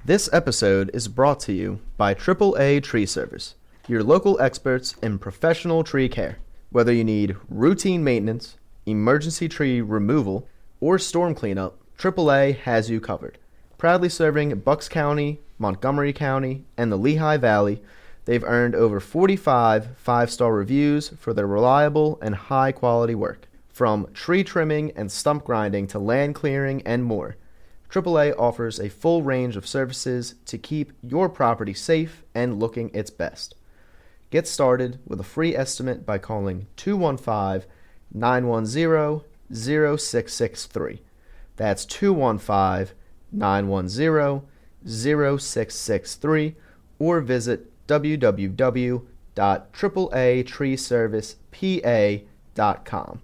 This episode is brought to you by AAA Tree Service, your local experts in professional tree care. Whether you need routine maintenance, emergency tree removal, or storm cleanup, AAA has you covered. Proudly serving Bucks County, Montgomery County, and the Lehigh Valley, they've earned over 45 five-star reviews for their reliable and high-quality work. From tree trimming and stump grinding to land clearing and more, AAA offers a full range of services to keep your property safe and looking its best. Get started with a free estimate by calling 215-910-0663. That's 215-910-0663, or visit www.AAATreeServicePA.com.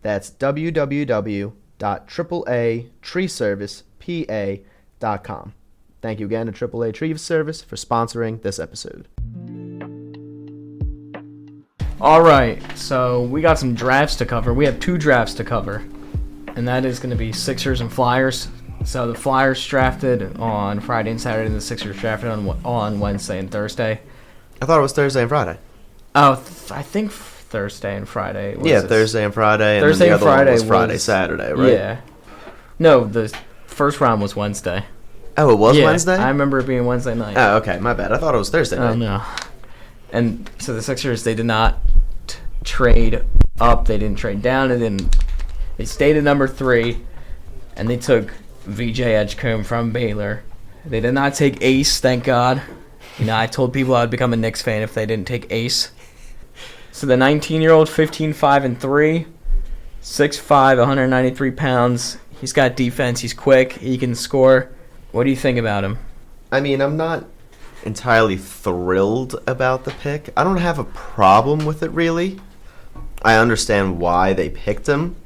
That's www.AAATreeServicePA.com. Thank you again to AAA Tree Service for sponsoring this episode. All right, so we got some drafts to cover. We have two drafts to cover, and that is going to be Sixers and Flyers. So the Flyers drafted on Friday and Saturday, and the Sixers drafted on Wednesday and Thursday. I thought it was Thursday and Friday. Oh, I think Thursday and Friday. Thursday and Friday, and Thursday then the and other Friday one was Friday, Saturday, right? Yeah. No, the first round was Wednesday. Oh, it was Wednesday? I remember it being Wednesday night. Oh, okay, my bad. I thought it was Thursday night. Oh, no. And so the Sixers, they did not trade up. They didn't trade down. They stayed at number 3, and they took VJ Edgecombe from Baylor. They did not take Ace, thank God. You know, I told people I would become a Knicks fan if they didn't take Ace. So the 19-year-old, 15-5-3, 6'5", 193 pounds. He's got defense. He's quick. He can score. What do you think about him? I mean, I'm not entirely thrilled about the pick. I don't have a problem with it, really. I understand why they picked him.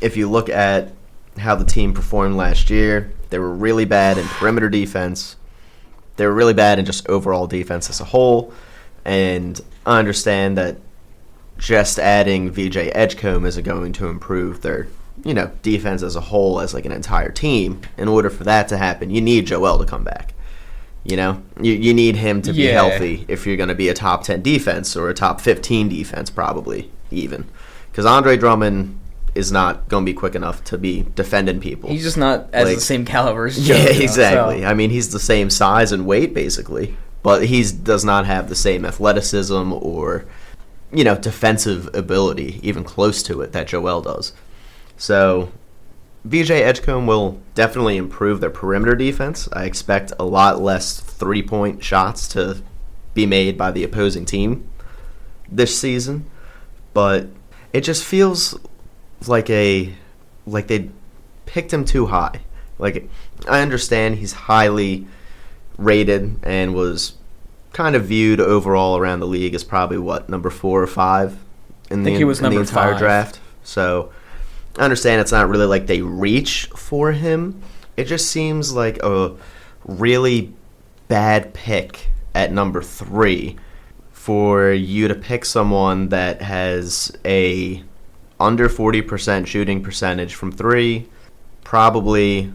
If you look at how the team performed last year, they were really bad in perimeter defense. They were really bad in just overall defense as a whole. And I understand that just adding VJ Edgecombe isn't going to improve their, defense as a whole, as like an entire team. In order for that to happen, you need Joel to come back. You need him to be healthy if you're going to be a top 10 defense or a top 15 defense, probably even. Because Andre Drummond is not going to be quick enough to be defending people. He's just not as the same caliber as Joe. Yeah, exactly. So. I mean, he's the same size and weight, basically. But he does not have the same athleticism or, defensive ability, even close to it, that Joel does. So VJ Edgecombe will definitely improve their perimeter defense. I expect a lot less three-point shots to be made by the opposing team this season. But it just feels like they picked him too high. Like, I understand he's highly rated and was kind of viewed overall around the league as probably number 4 or 5 in the entire draft. So I understand it's not really like they reach for him. It just seems like a really bad pick at number 3 for you to pick someone that has a under 40% shooting percentage from 3, probably.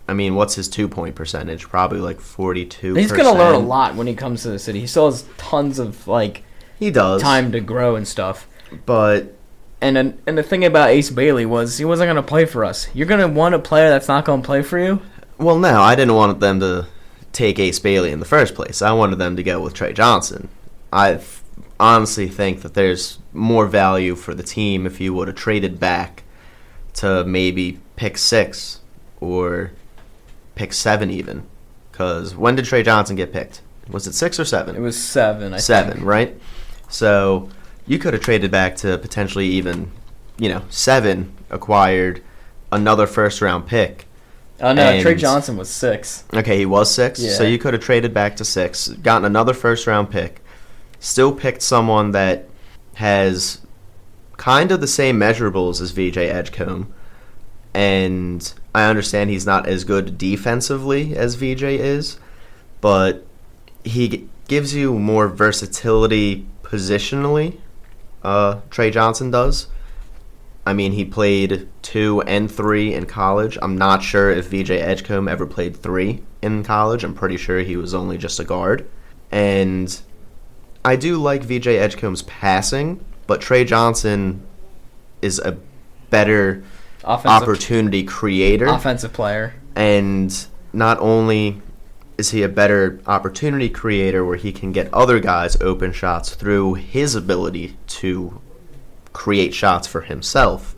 I mean, what's his 2-point percentage? Probably like 42%. He's going to learn a lot when he comes to the city. He still has tons of he does time to grow and stuff. But and the thing about Ace Bailey was he wasn't going to play for us. You're going to want a player that's not going to play for you? Well, no, I didn't want them to take Ace Bailey in the first place. I wanted them to go with Trey Johnson. I honestly think that there's more value for the team if you would have traded back to maybe pick 6 or pick 7 even. Because when did Trey Johnson get picked? Was it 6 or 7? It was 7, I think. 7, right? So you could have traded back to potentially even, 7, acquired another first-round pick. Oh, no, Trey Johnson was 6. Okay, he was 6? Yeah. So you could have traded back to 6, gotten another first-round pick, still picked someone that has kind of the same measurables as VJ Edgecombe, and I understand he's not as good defensively as VJ is, but he gives you more versatility positionally, Trey Johnson does. I mean, he played 2 and 3 in college. I'm not sure if VJ Edgecombe ever played 3 in college. I'm pretty sure he was only just a guard. And I do like VJ Edgecombe's passing, but Trey Johnson is a better opportunity creator. Offensive player. And not only is he a better opportunity creator where he can get other guys open shots through his ability to create shots for himself,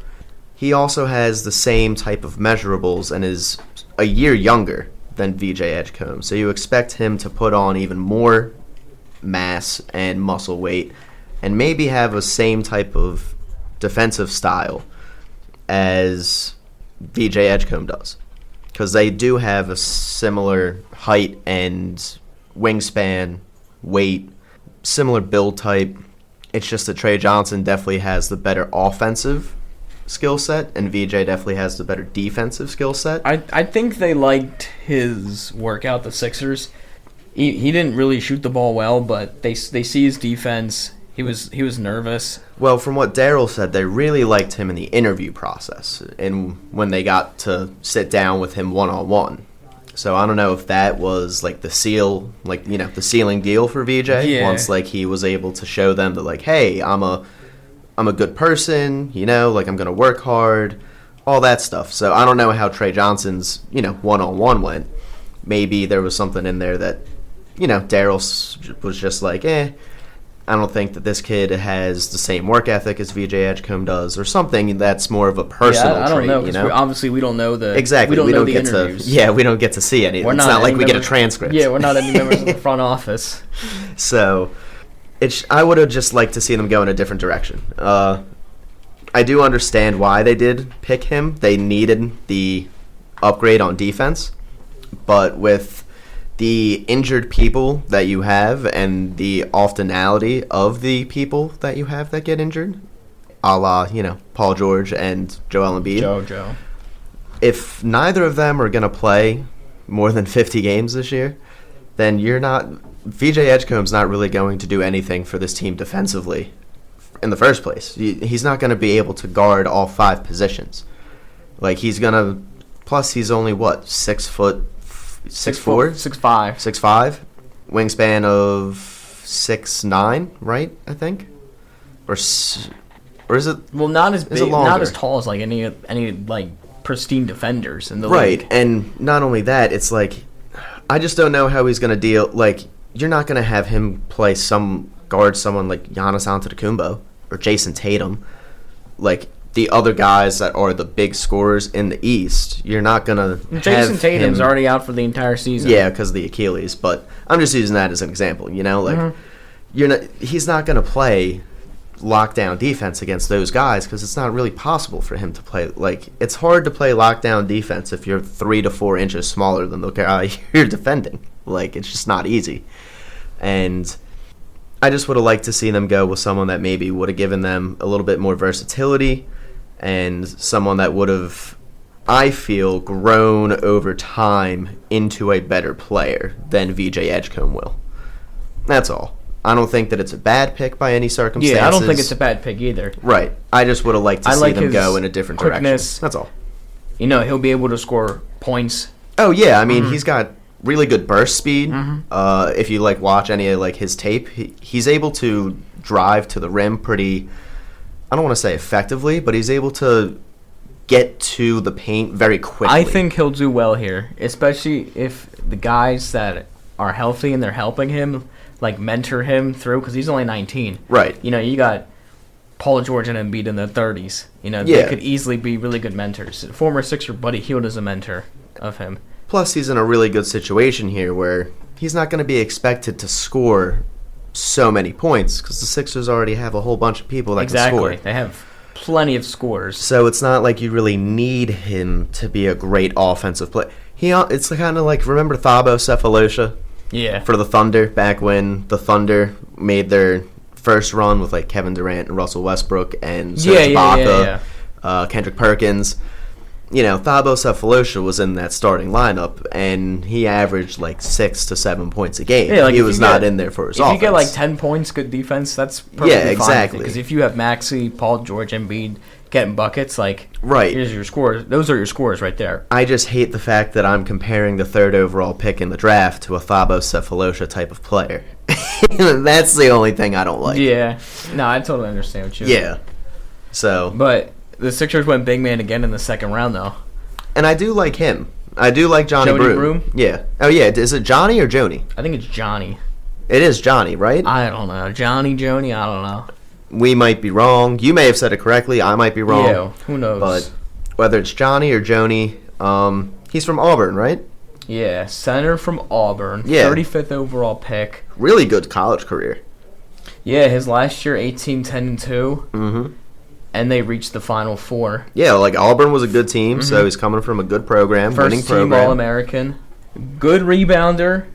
he also has the same type of measurables and is a year younger than VJ Edgecombe. So you expect him to put on even more mass and muscle weight and maybe have a same type of defensive style as VJ Edgecombe does. Because they do have a similar height and wingspan, weight, similar build type. It's just that Trey Johnson definitely has the better offensive skill set, and VJ definitely has the better defensive skill set. I think they liked his workout, the Sixers. He didn't really shoot the ball well, but they see his defense. He was nervous. Well, from what Daryl said, they really liked him in the interview process, and when they got to sit down with him one-on-one. So I don't know if that was like the ceiling deal for VJ. Yeah. Once like he was able to show them that like, hey, I'm a good person, like I'm gonna work hard, all that stuff. So I don't know how Trey Johnson's one-on-one went. Maybe there was something in there that Daryl was just like, I don't think that this kid has the same work ethic as VJ Edgecombe does, or something that's more of a personal trait. I don't know, because obviously we don't know the exactly. We don't get interviews. we don't get to see anything. It's not like we get a transcript. Yeah, we're not any members of the front office. So, I would have just liked to see them go in a different direction. I do understand why they did pick him. They needed the upgrade on defense, but with the injured people that you have and the oftenality of the people that you have that get injured, a la, Paul George and Joel Embiid. Joe. If neither of them are going to play more than 50 games this year, then VJ Edgecombe's not really going to do anything for this team defensively in the first place. He's not going to be able to guard all 5 positions. Like, plus he's only, 6 foot, 6'4"? 6'5". 6'5", wingspan of 6'9", right? I think, or is it? Well, not as big, not as tall as like any like pristine defenders in the right. league. And not only that, it's like I just don't know how he's going to deal. Like, you're not going to have him guard someone like Giannis Antetokounmpo or Jason Tatum, like the other guys that are the big scorers in the East. You're not gonna. Jason Tatum's already out for the entire season. Yeah, because of the Achilles. But I'm just using that as an example. He's not gonna play lockdown defense against those guys because it's not really possible for him to play. Like, it's hard to play lockdown defense if you're 3 to 4 inches smaller than the guy you're defending. Like, it's just not easy. And I just would have liked to see them go with someone that maybe would have given them a little bit more versatility and someone that would have, I feel, grown over time into a better player than VJ Edgecombe will. That's all. I don't think that it's a bad pick by any circumstances. Yeah, I don't think it's a bad pick either. Right. I just would have liked to see them go in a different direction. That's all. He'll be able to score points. Oh, yeah. I mean, he's got really good burst speed. If you watch any of his tape, he's able to drive to the rim pretty, I don't want to say effectively, but he's able to get to the paint very quickly. I think he'll do well here, especially if the guys that are healthy and they're helping him mentor him through, because he's only 19. Right. You got Paul George and Embiid in their 30s. They could easily be really good mentors. Former Sixer Buddy Hield is a mentor of him. Plus, he's in a really good situation here where he's not going to be expected to score so many points because the Sixers already have a whole bunch of people that can score. They have plenty of scores. So it's not like you really need him to be a great offensive player. It's kind of like, remember Thabo Cephalosha? Yeah. For the Thunder, back when the Thunder made their first run with Kevin Durant and Russell Westbrook and Serge Ibaka, Kendrick Perkins. Thabo Cephalosha was in that starting lineup, and he averaged 6 to 7 points a game. Yeah, he was not in there for his offense. If you get 10 points, good defense, that's perfectly fine. Exactly. Because if you have Maxey, Paul George, Embiid, getting buckets. Like, Right. here's your scores. Those are your scores right there. I just hate the fact that I'm comparing the 3rd overall pick in the draft to a Thabo Cephalosha type of player. That's the only thing I don't like. Yeah. No, I totally understand what you Yeah. So, But the Sixers went big man again in the second round, though. and I do like him. I do like Johnny Jody Broom. Broom? Yeah. Oh, yeah. Is it Johnny or Joni? I think it's Johnny. It is Johnny, right? I don't know. Johnny, Joni, I don't know. We might be wrong. You may have said it correctly. I might be wrong. Yeah, who knows? But whether it's Johnny or Joni, he's from Auburn, right? Yeah, center from Auburn. Yeah. 35th overall pick. Really good college career. Yeah, his last year, 18-10-2. Mm-hmm. And they reached the Final Four. Yeah, like Auburn was a good team, so he's coming from a good program, winning First team program. All-American. Good rebounder.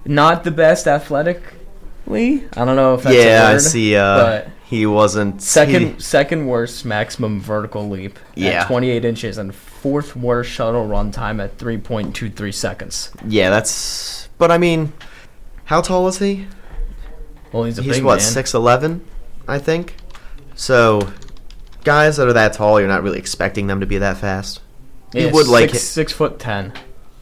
Not the best athletically. I don't know if that's a word. I see. But he wasn't second worst maximum vertical leap Yeah. at 28 inches and fourth worst shuttle run time at 3.23 seconds. Yeah, that's. But I mean, how tall is he? Well, he's He's big what, man. 6'11", I think. So, guys that are that tall, you're not really expecting them to be that fast. Yeah, You would like it. 6'10".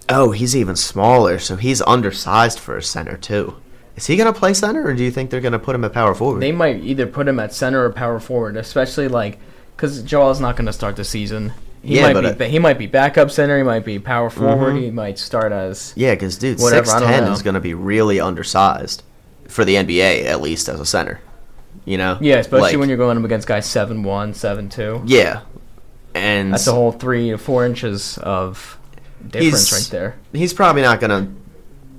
Oh, he's even smaller, so he's undersized for a center too. Is he gonna play center, or do you think they're gonna put him at power forward? They might either put him at center or power forward, especially because Joel's not going to start the season. He might be backup center. He might be power forward. He might start as because dude, whatever, I don't 6'10" know. is gonna be really undersized for the NBA, at least as a center. You know? Yeah, especially Like, when you're going up against guys 7'1", 7'2". Yeah, and That's a whole 3 to 4 inches of difference right there. He's probably not gonna.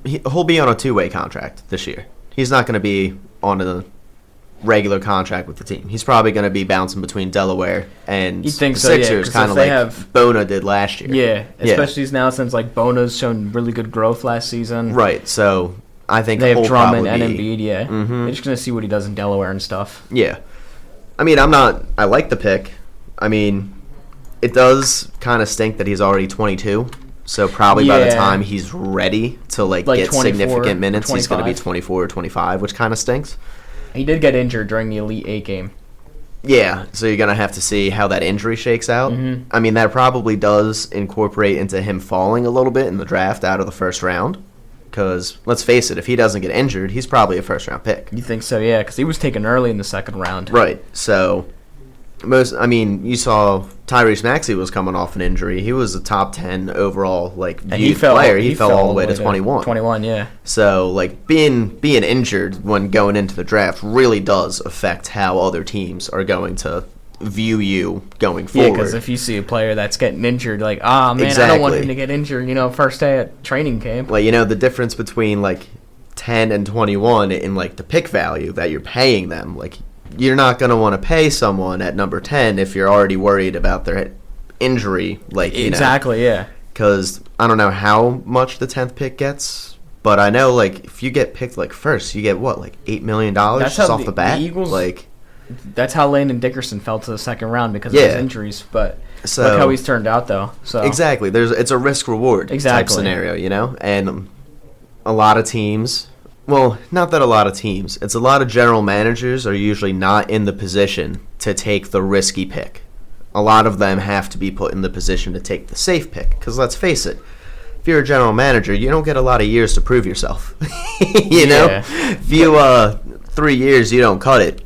He'll be on a 2-way contract this year. He's not gonna be on a regular contract with the team. He's probably gonna be bouncing between Delaware and You'd think the so, yeah, Sixers, 'cause kind if of they like have- Bona did last year. Yeah, especially now since Bono's shown really good growth last season. Right. So I think They have he'll Drummond and probably be- Embiid. Yeah, Mhm. they're just gonna see what he does in Delaware and stuff. Yeah. I mean, I like the pick. I mean, it does kind of stink that he's already 22. So probably by the Yeah. time he's ready to Like get 24 significant minutes, he's going to be 25. 24 or 25, which kind of stinks. He did get injured during the Elite Eight game. Yeah, so you're going to have to see how that injury shakes out. Mhm. I mean, that probably does incorporate into him falling a little bit in the draft out of the first round. Because, let's face it, if he doesn't get injured, he's probably a first-round pick. You think so? Yeah, because he was taken early in the second round. Right, so you saw Tyrese Maxey was coming off an injury. He was a top 10 overall And viewed player. He fell all the way to 21. 21, yeah. So being injured when going into the draft really does affect how other teams are going to view you going Yeah, forward. because if you see a player that's getting injured, man, I don't want Exactly. him to get injured, first day at training camp. the difference between 10 and 21 in the pick value that you're paying them, you're not going to want to pay someone at number 10 if you're already worried about their injury, Exactly, yeah. Because I don't know how much the 10th pick gets, but I know if you get picked first, you get what, $8 million That's just how off the bat. Eagles, that's how Landon Dickerson fell to the second round because of Yeah. his injuries. But So look how he's turned out, though. So exactly, it's a risk reward type Exactly. scenario, and a lot of teams. Well, not that a lot of teams. It's a lot of general managers are usually not in the position to take the risky pick. A lot of them have to be put in the position to take the safe pick. Because let's face it, if you're a general manager, you don't get a lot of years to prove yourself. Yeah. If you 3 years you don't cut it,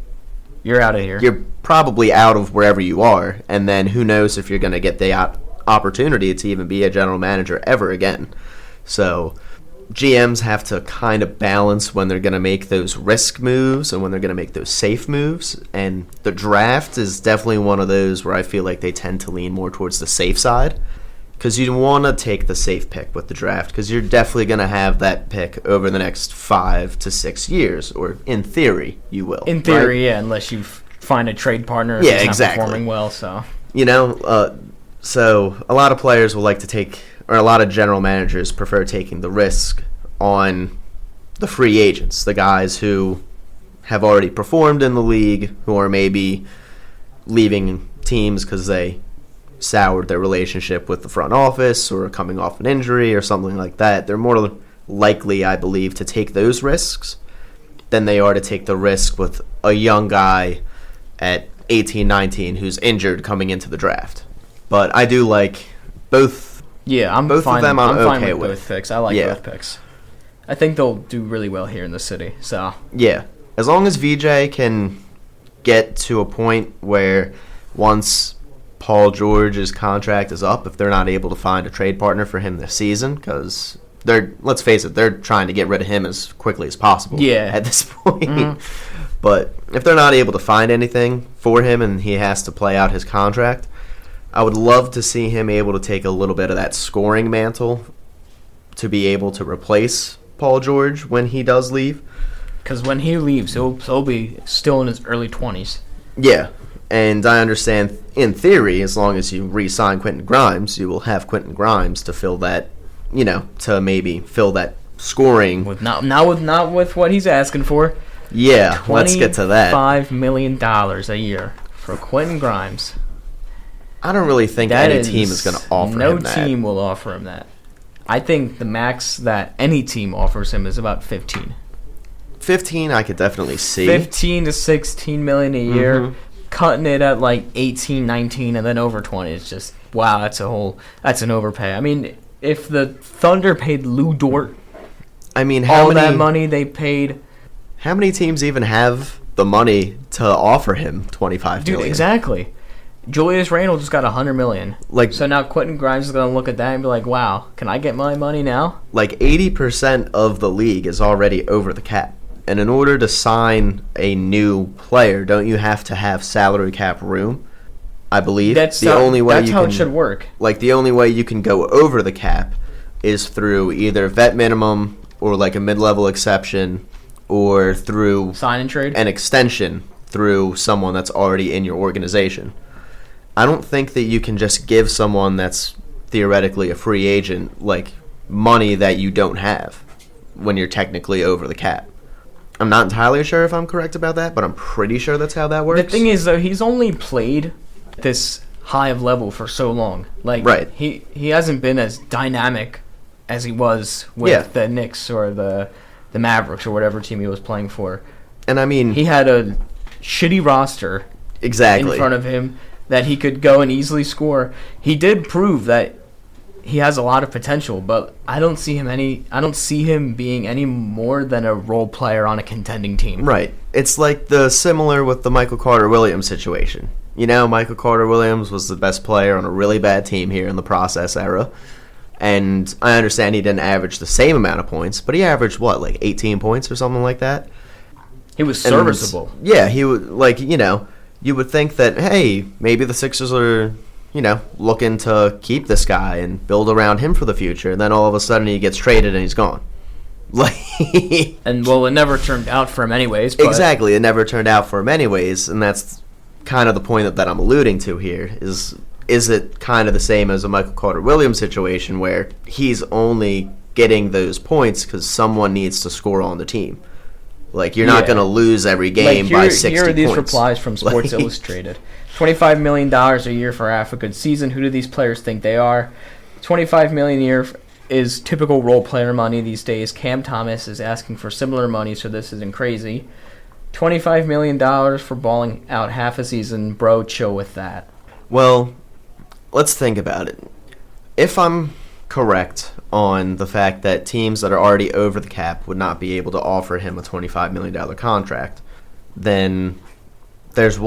you're out of here. you're probably out of wherever you are, and then who knows if you're going to get the opportunity to even be a general manager ever again. So GMs have to kind of balance when they're going to make those risk moves and when they're going to make those safe moves, and the draft is definitely one of those where I feel like they tend to lean more towards the safe side, because you want to take the safe pick with the draft, because you're definitely going to have that pick over the next 5 to 6 years, or in theory, you will. In theory, right? yeah, unless you find a trade partner Yeah, who's not exactly. performing well. So So a lot of players will like to take, or a lot of general managers prefer taking the risk on the free agents, the guys who have already performed in the league, who are maybe leaving teams because they soured their relationship with the front office or coming off an injury or something like that. They're more likely, I believe, to take those risks than they are to take the risk with a young guy at 18, 19 who's injured coming into the draft. But I do like both. Yeah, I'm both fine. of them. I'm fine okay with both picks. I like both picks. I think they'll do really well here in the city. So yeah, as long as VJ can get to a point where once Paul George's contract is up, if they're not able to find a trade partner for him this season, because let's face it, they're trying to get rid of him as quickly as possible. Yeah. At this point, but if they're not able to find anything for him and he has to play out his contract, I would love to see him able to take a little bit of that scoring mantle to be able to replace Paul George when he does leave. Because when he leaves, he'll be still in his early 20s. Yeah, and I understand, in theory, as long as you re-sign Quentin Grimes, you will have Quentin Grimes to fill that, to maybe fill that scoring. Not with what he's asking for. Yeah, let's get to that. $5 million a year for Quentin Grimes. I don't really think any team is going to offer him that. No team will offer him that. I think the max that any team offers him is about 15. 15 I could definitely see. 15 to 16 million a year, cutting it at like 18, 19, and then over 20. It's just, wow, that's an overpay. I mean, if the Thunder paid Lou Dort that money they paid. How many teams even have the money to offer him $25 million? Dude, exactly. Julius Randle just got $100 million. So now Quentin Grimes is going to look at that and be like, wow, can I get my money now? 80% of the league is already over the cap. And in order to sign a new player, don't you have to have salary cap room? I believe that's how it should work. The only way you can go over the cap is through either vet minimum or a mid-level exception, or through sign and trade, an extension through someone that's already in your organization. I don't think that you can just give someone that's theoretically a free agent money that you don't have when you're technically over the cap. I'm not entirely sure if I'm correct about that, but I'm pretty sure that's how that works. The thing is, though, he's only played this high of level for so long. Right. He hasn't been as dynamic as he was with the Knicks or the Mavericks or whatever team he was playing for. And I mean, he had a shitty roster in front of him that he could go and easily score. He did prove that he has a lot of potential, but I don't see him being any more than a role player on a contending team. Right. It's similar with the Michael Carter-Williams situation. Michael Carter-Williams was the best player on a really bad team here in the process era. And I understand he didn't average the same amount of points, but he averaged 18 points or something like that. He was serviceable. Yeah, he would you would think that, hey, maybe the Sixers are, looking to keep this guy and build around him for the future. And then all of a sudden he gets traded and he's gone. And, it never turned out for him anyways. But exactly, it never turned out for him anyways. And that's kind of the point that I'm alluding to here is it kind of the same as a Michael Carter-Williams situation where he's only getting those points because someone needs to score on the team? You're not going to lose every game by 60 points. Here are these replies from Sports Illustrated. $25 million a year for half a good season. Who do these players think they are? $25 million a year is typical role player money these days. Cam Thomas is asking for similar money, so this isn't crazy. $25 million for balling out half a season. Bro, chill with that. Well, let's think about it. If I'm correct on the fact that teams that are already over the cap would not be able to offer him a $25 million contract, then there's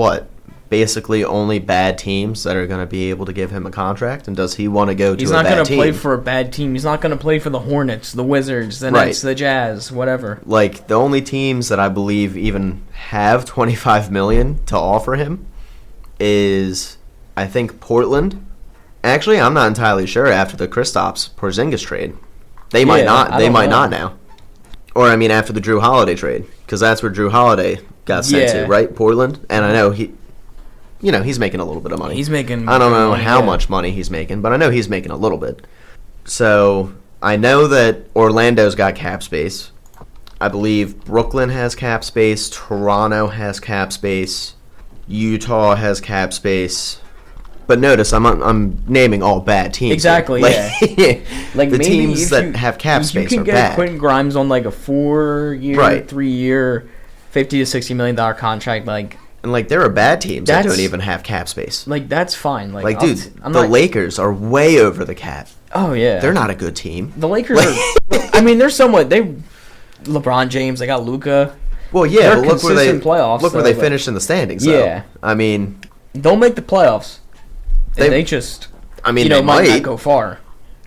basically only bad teams that are going to be able to give him a contract? And does he want to go to a bad team? He's not going to play for a bad team. He's not going to play for the Hornets, the Wizards, the Nets, the Jazz, whatever. The only teams that I believe even have $25 million to offer him is, I think, Portland. Actually, I'm not entirely sure after the Kristaps Porzingis trade. They might not. They might not now. Or, after the Drew Holiday trade. Because that's where Drew Holiday got sent to, right? Portland. And I know he's making a little bit of money. He's making I don't know how much money he's making, but I know he's making a little bit. So, I know that Orlando's got cap space. I believe Brooklyn has cap space. Toronto has cap space. Utah has cap space. But notice, I'm naming all bad teams. Exactly, the teams that have cap space are bad. You can get Quentin Grimes on a 4-year, 3-year, $50 to $60 million contract. And, like, there are bad teams that don't even have cap space. Like, that's fine. Like, dude, the Lakers are way over the cap. Oh, yeah. They're not a good team. The Lakers are... I mean, they're somewhat... LeBron James, they got Luka. Well, yeah, but look where they finished in the standings, though. Yeah. I mean... They'll make the playoffs. They just... I mean, they might not go far.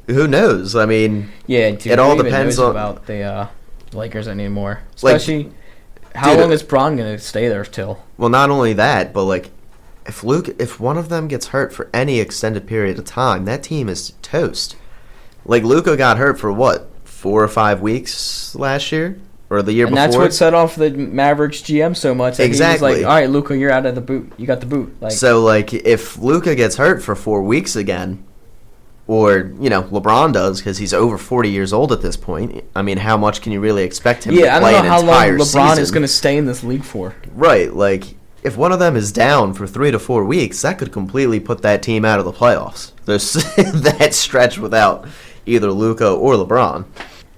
Who knows? I mean... Yeah, dude, it all depends on... about the Lakers anymore. Especially... How long is Bron going to stay there till? Well, not only that, but, like, if one of them gets hurt for any extended period of time, that team is toast. Like, Luka got hurt for, what, 4 or 5 weeks last year? Or the year before? And that's what set off the Mavericks GM so much. Exactly. He was like, all right, Luka, you're out of the boot. You got the boot. Like, so, like, if Luka gets hurt for 4 weeks again, or, you know, LeBron does, because he's over 40 years old at this point. I mean, how much can you really expect him to play an entire season? Yeah, I don't know how long LeBron is going to stay in this league for. Right, like, if one of them is down for 3 to 4 weeks, that could completely put that team out of the playoffs. There's that stretch without either Luka or LeBron.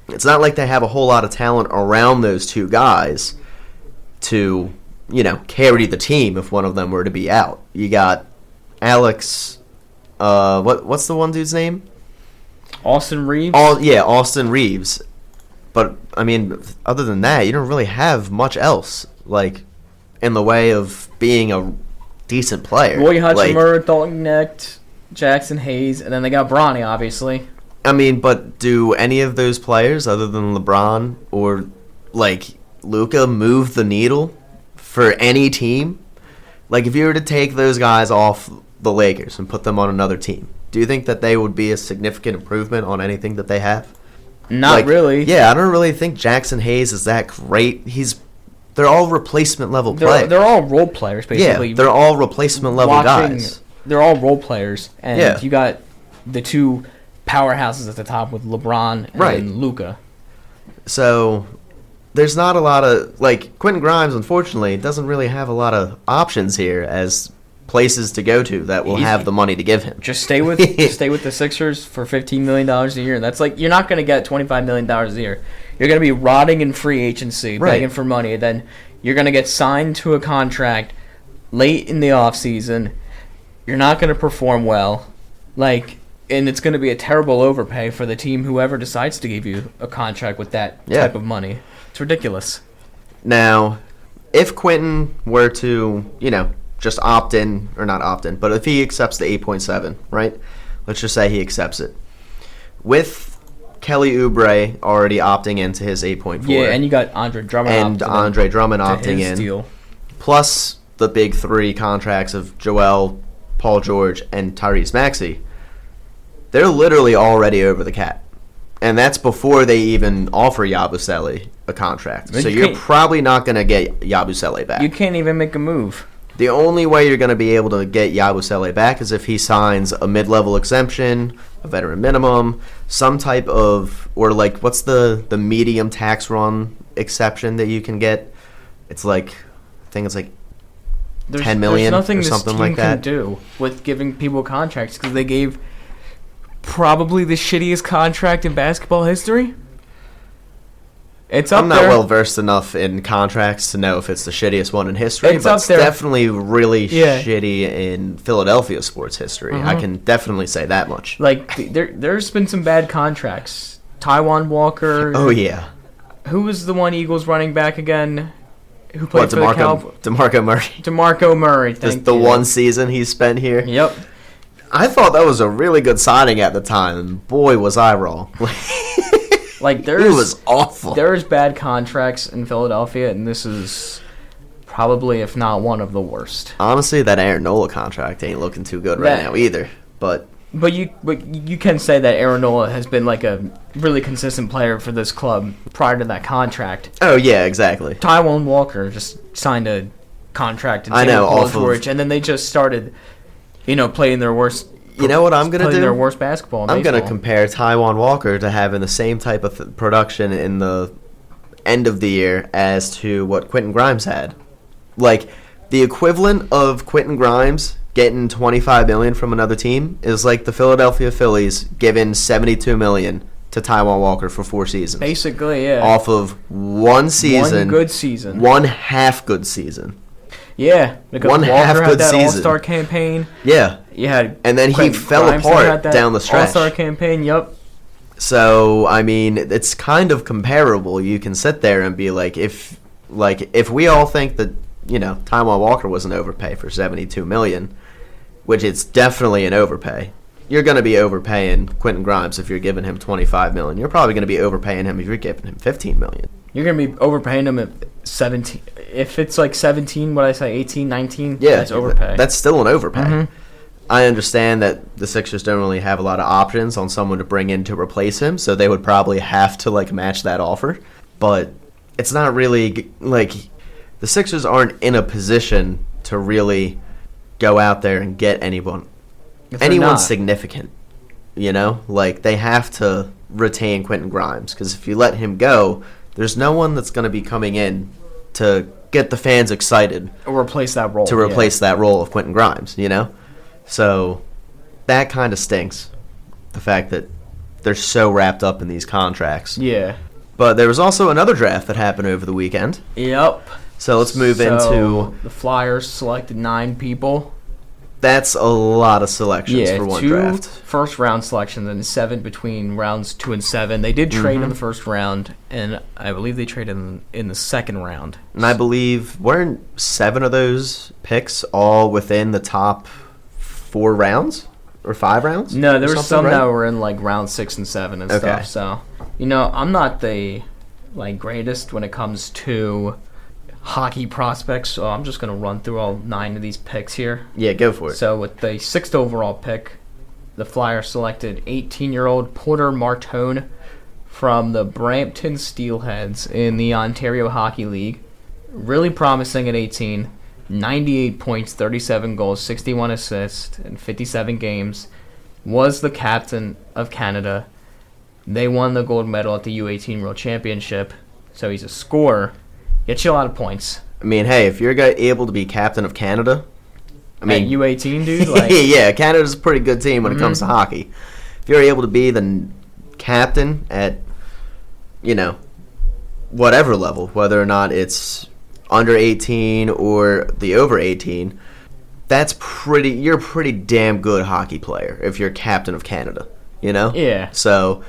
It's not like they have a whole lot of talent around those two guys to, you know, carry the team if one of them were to be out. You got Alex... what's the one dude's name? Austin Reeves? Austin Reeves. But, I mean, other than that, you don't really have much else, like, in the way of being a decent player. Roy Hachimura, Dalton Knecht, Jackson Hayes, and then they got Bronny, obviously. I mean, but do any of those players, other than LeBron or, like, Luka, move the needle for any team? Like, if you were to take those guys off the Lakers and put them on another team, do you think that they would be a significant improvement on anything that they have? Not really. Yeah, I don't really think Jackson Hayes is that great. They're all replacement level players. They're all role players, basically. Yeah, they're all replacement level guys. They're all role players, and you got the two powerhouses at the top with LeBron and Luka. So there's not a lot of, like, Quentin Grimes, unfortunately, doesn't really have a lot of options here as places to go to that will have the money to give him. Just stay with the Sixers for $15 million a year. And that's like, you're not going to get $25 million a year. You're going to be rotting in free agency, begging for money. And then you're going to get signed to a contract late in the offseason. You're not going to perform well. Like, and it's going to be a terrible overpay for the team, whoever decides to give you a contract with that type of money. It's ridiculous. Now, if Quentin were to, you know, just opt in, or not opt in, but if he accepts the 8.7, right? Let's just say he accepts it. With Kelly Oubre already opting into his 8.4. Yeah, and you got Andre Drummond opting in. Deal. Plus the big three contracts of Joel, Paul George, and Tyrese Maxey. They're literally already over the cap. And that's before they even offer Yabusele a contract. So you're probably not going to get Yabusele back. You can't even make a move. The only way you're going to be able to get Yabusele back is if he signs a mid-level exemption, a veteran minimum, some type of, or like, what's the medium tax run exception that you can get? It's like, I think it's like $10 million or something like that. There's nothing this team can do with giving people contracts because they gave probably the shittiest contract in basketball history. It's up I'm not well versed enough in contracts to know if it's the shittiest one in history, but it's definitely really shitty in Philadelphia sports history. I can definitely say that much. Like, there's been some bad contracts. Taijuan Walker. Oh, yeah. Who was the one Eagles running back again? Who played for the Cowboys? DeMarco Murray. DeMarco Murray, Just the one season he spent here. Yep. I thought that was a really good signing at the time, and boy, was I wrong. Like, it was awful. There's bad contracts in Philadelphia, and this is probably, if not one of the worst. Honestly, that Aaron Nola contract ain't looking too good right now either. But you can say that Aaron Nola has been like a really consistent player for this club prior to that contract. Oh yeah, exactly. Taijuan Walker just signed a contract in Paul George, and then they just started, playing their worst. You know what I'm going to do? Their worst basketball. I'm going to compare Taijuan Walker to having the same type of production in the end of the year as to what Quentin Grimes had. Like, the equivalent of Quentin Grimes getting $25 million from another team is like the Philadelphia Phillies giving $72 million to Taijuan Walker for 4 seasons. Basically, yeah. Off of one season. One good season. One half good season. Yeah, because One Walker half had good that season. All-Star campaign. Yeah. You had And then he Quentin fell Grimes apart had that down the stretch. All-Star campaign, yep. So, I mean, it's kind of comparable. You can sit there and be like, if we all think that, Taijuan Walker was an overpay for $72 million, which it's definitely an overpay. You're going to be overpaying Quentin Grimes if you're giving him $25 million. You're probably going to be overpaying him if you're giving him $15 million. You're going to be overpaying him at 17. If it's like 17, what did I say, 18, 19? Yeah, that's overpay. That's still an overpay. Mm-hmm. I understand that the Sixers don't really have a lot of options on someone to bring in to replace him, so they would probably have to match that offer. But it's not really the Sixers aren't in a position to really go out there and get anyone significant. They have to retain Quentin Grimes, because if you let him go, there's no one that's going to be coming in to get the fans excited or replace that role. That role of Quentin Grimes, So that kind of stinks, the fact that they're so wrapped up in these contracts. Yeah. But there was also another draft that happened over the weekend. Yep. So let's move into... The Flyers selected 9 people. That's a lot of selections for one draft. 2 first-round selections and 7 between rounds 2 and 7. They did trade in the first round, and I believe they traded in the second round. And I believe, weren't 7 of those picks all within the top 4 rounds? Or 5 rounds? No, there were some right? that were in round 6 and 7 and stuff. So, I'm not the greatest when it comes to hockey prospects, so I'm just going to run through all 9 of these picks here. Yeah, go for it. So with the 6th overall pick, the Flyers selected 18-year-old Porter Martone from the Brampton Steelheads in the Ontario Hockey League. Really promising at 18. 98 points, 37 goals, 61 assists in 57 games. Was the captain of Canada. They won the gold medal at the U18 World Championship. So he's a scorer. Gets you a lot of points. I mean, hey, if you're able to be captain of Canada, At U18, dude? Yeah, Canada's a pretty good team when it comes to hockey. If you're able to be the captain at, whatever level, whether or not it's under 18 or the over 18, you're a pretty damn good hockey player if you're captain of Canada, Yeah. So,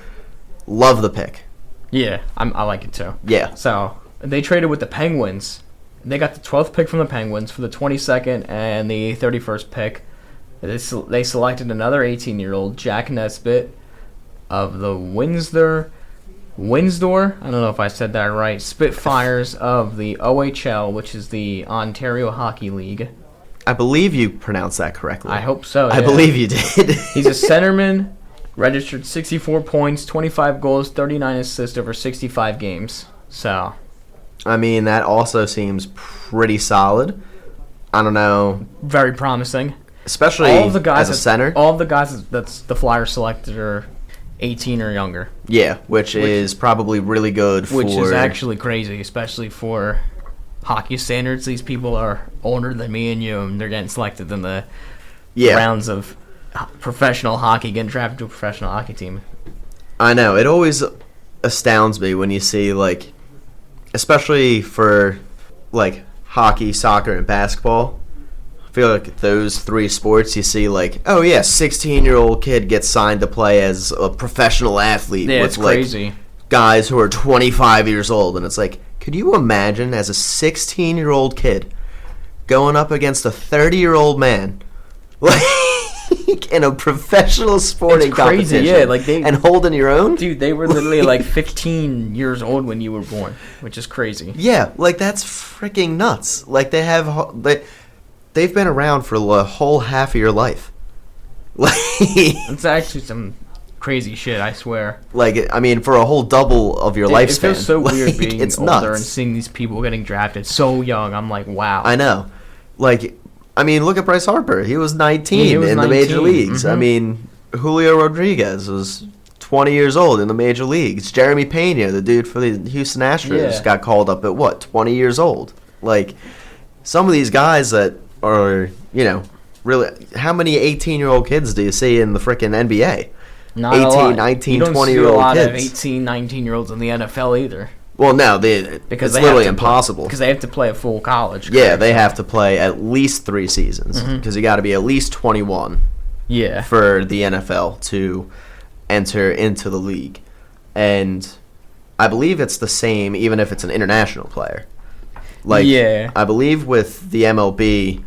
love the pick. Yeah, I like it too. Yeah. So, they traded with the Penguins. They got the 12th pick from the Penguins for the 22nd and the 31st pick. They selected another 18-year-old, Jack Nesbitt, of the Windsor, I don't know if I said that right, Spitfires of the OHL, which is the Ontario Hockey League. I believe you pronounced that correctly. I hope so, yeah. I believe you did. He's a centerman, registered 64 points, 25 goals, 39 assists over 65 games. So, I mean, that also seems pretty solid. I don't know. Very promising. Especially as a center. All of the guys that's the Flyers selected are 18 or younger. Yeah, which is probably really good for... Which is actually crazy, especially for hockey standards. These people are older than me and you, and they're getting selected in the rounds of professional hockey, getting drafted to a professional hockey team. I know. It always astounds me when you see, especially for, hockey, soccer, and basketball. I feel like those 3 sports you see 16-year-old kid gets signed to play as a professional athlete with it's crazy. Guys who are 25 years old, and it's could you imagine as a 16-year-old kid going up against a 30-year-old man in a professional sporting competition? And holding your own? Dude, they were literally 15 years old when you were born, which is crazy. Yeah, that's freaking nuts. They've been around for the whole half of your life. It's actually some crazy shit, I swear. For a whole double of your lifespan. It feels so weird being it's older nuts. and seeing these people getting drafted so young. I'm like, wow. I know. Look at Bryce Harper. He was 19 he was in 19. the major leagues. Mm-hmm. Julio Rodriguez was 20 years old in the major leagues. Jeremy Pena, the dude for the Houston Astros, got called up at 20 years old. Some of these guys that are, really, how many 18-year-old kids do you see in the freaking NBA? Not 18, a lot. 19, you don't 20-year-old see a lot kids. of 18, 19-year-olds in the NFL either. Well, no, because it's literally impossible. Because they have to play a full college. Yeah, they have to play at least 3 seasons because you got to be at least 21 for the NFL to enter into the league. And I believe it's the same even if it's an international player. Like, I believe with the MLB,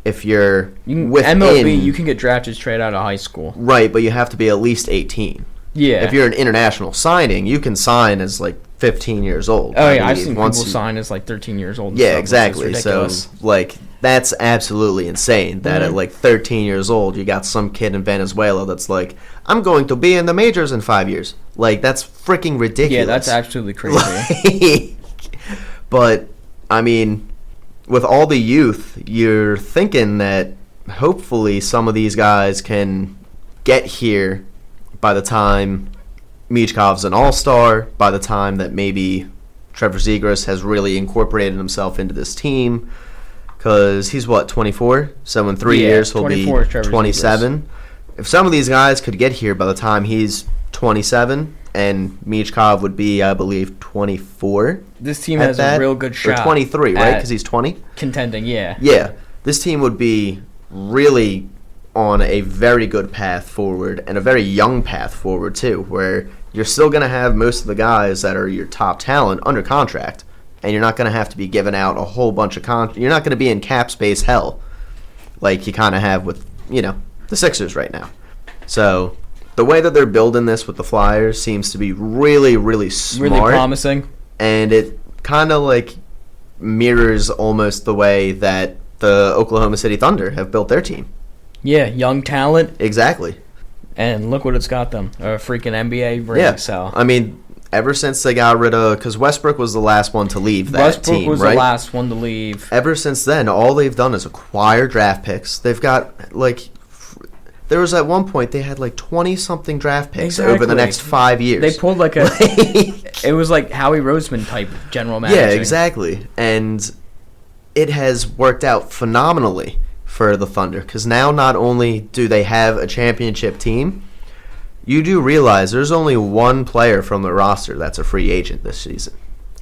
if you're within... MLB, you can get drafted straight out of high school. Right, but you have to be at least 18. Yeah. If you're an international signing, you can sign as, like, 15 years old. Oh, yeah, I've seen people sign as, like, 13 years old. Yeah, exactly. So, like, that's absolutely insane that at, like, 13 years old, you got some kid in Venezuela that's like, I'm going to be in the majors in 5 years. Like, that's freaking ridiculous. Yeah, that's absolutely crazy. But, I mean, with all the youth, you're thinking that hopefully some of these guys can get here by the time Michkov's an all-star, by the time that maybe Trevor Zegras has really incorporated himself into this team, because he's, 24? So in 3 years he'll be 27. If some of these guys could get here by the time he's 27, and Michkov would be, I believe, 24. This team has a real good shot. Or 23, right? Because he's 20? Contending, yeah. Yeah. This team would be really on a very good path forward, and a very young path forward, too, where you're still going to have most of the guys that are your top talent under contract, and you're not going to have to be giving out a whole bunch of you're not going to be in cap space hell like you kind of have with, the Sixers right now. So the way that they're building this with the Flyers seems to be really, really smart. Really promising. And it kind of, like, mirrors almost the way that the Oklahoma City Thunder have built their team. Yeah, young talent. Exactly. And look what it's got them. A freaking NBA ring. Yeah. So. I mean, ever since they got rid of... Because Westbrook was the last one to leave that team, Westbrook was the last one to leave. Ever since then, all they've done is acquire draft picks. They've got, like... There was at one point they had like 20-something draft picks over the next 5 years. They pulled like a... it was like Howie Roseman type general manager. Yeah, exactly. And it has worked out phenomenally for the Thunder, because now not only do they have a championship team, you do realize there's only one player from the roster that's a free agent this season.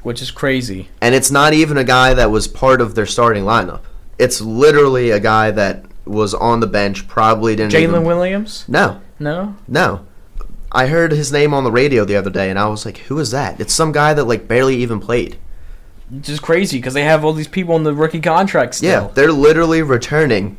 Which is crazy. And it's not even a guy that was part of their starting lineup. It's literally a guy that was on the bench, probably didn't Jalen Williams? No. I heard his name on the radio the other day, and I was like, who is that? It's some guy that, like, barely even played. Which is crazy, because they have all these people on the rookie contracts still. Yeah, they're literally returning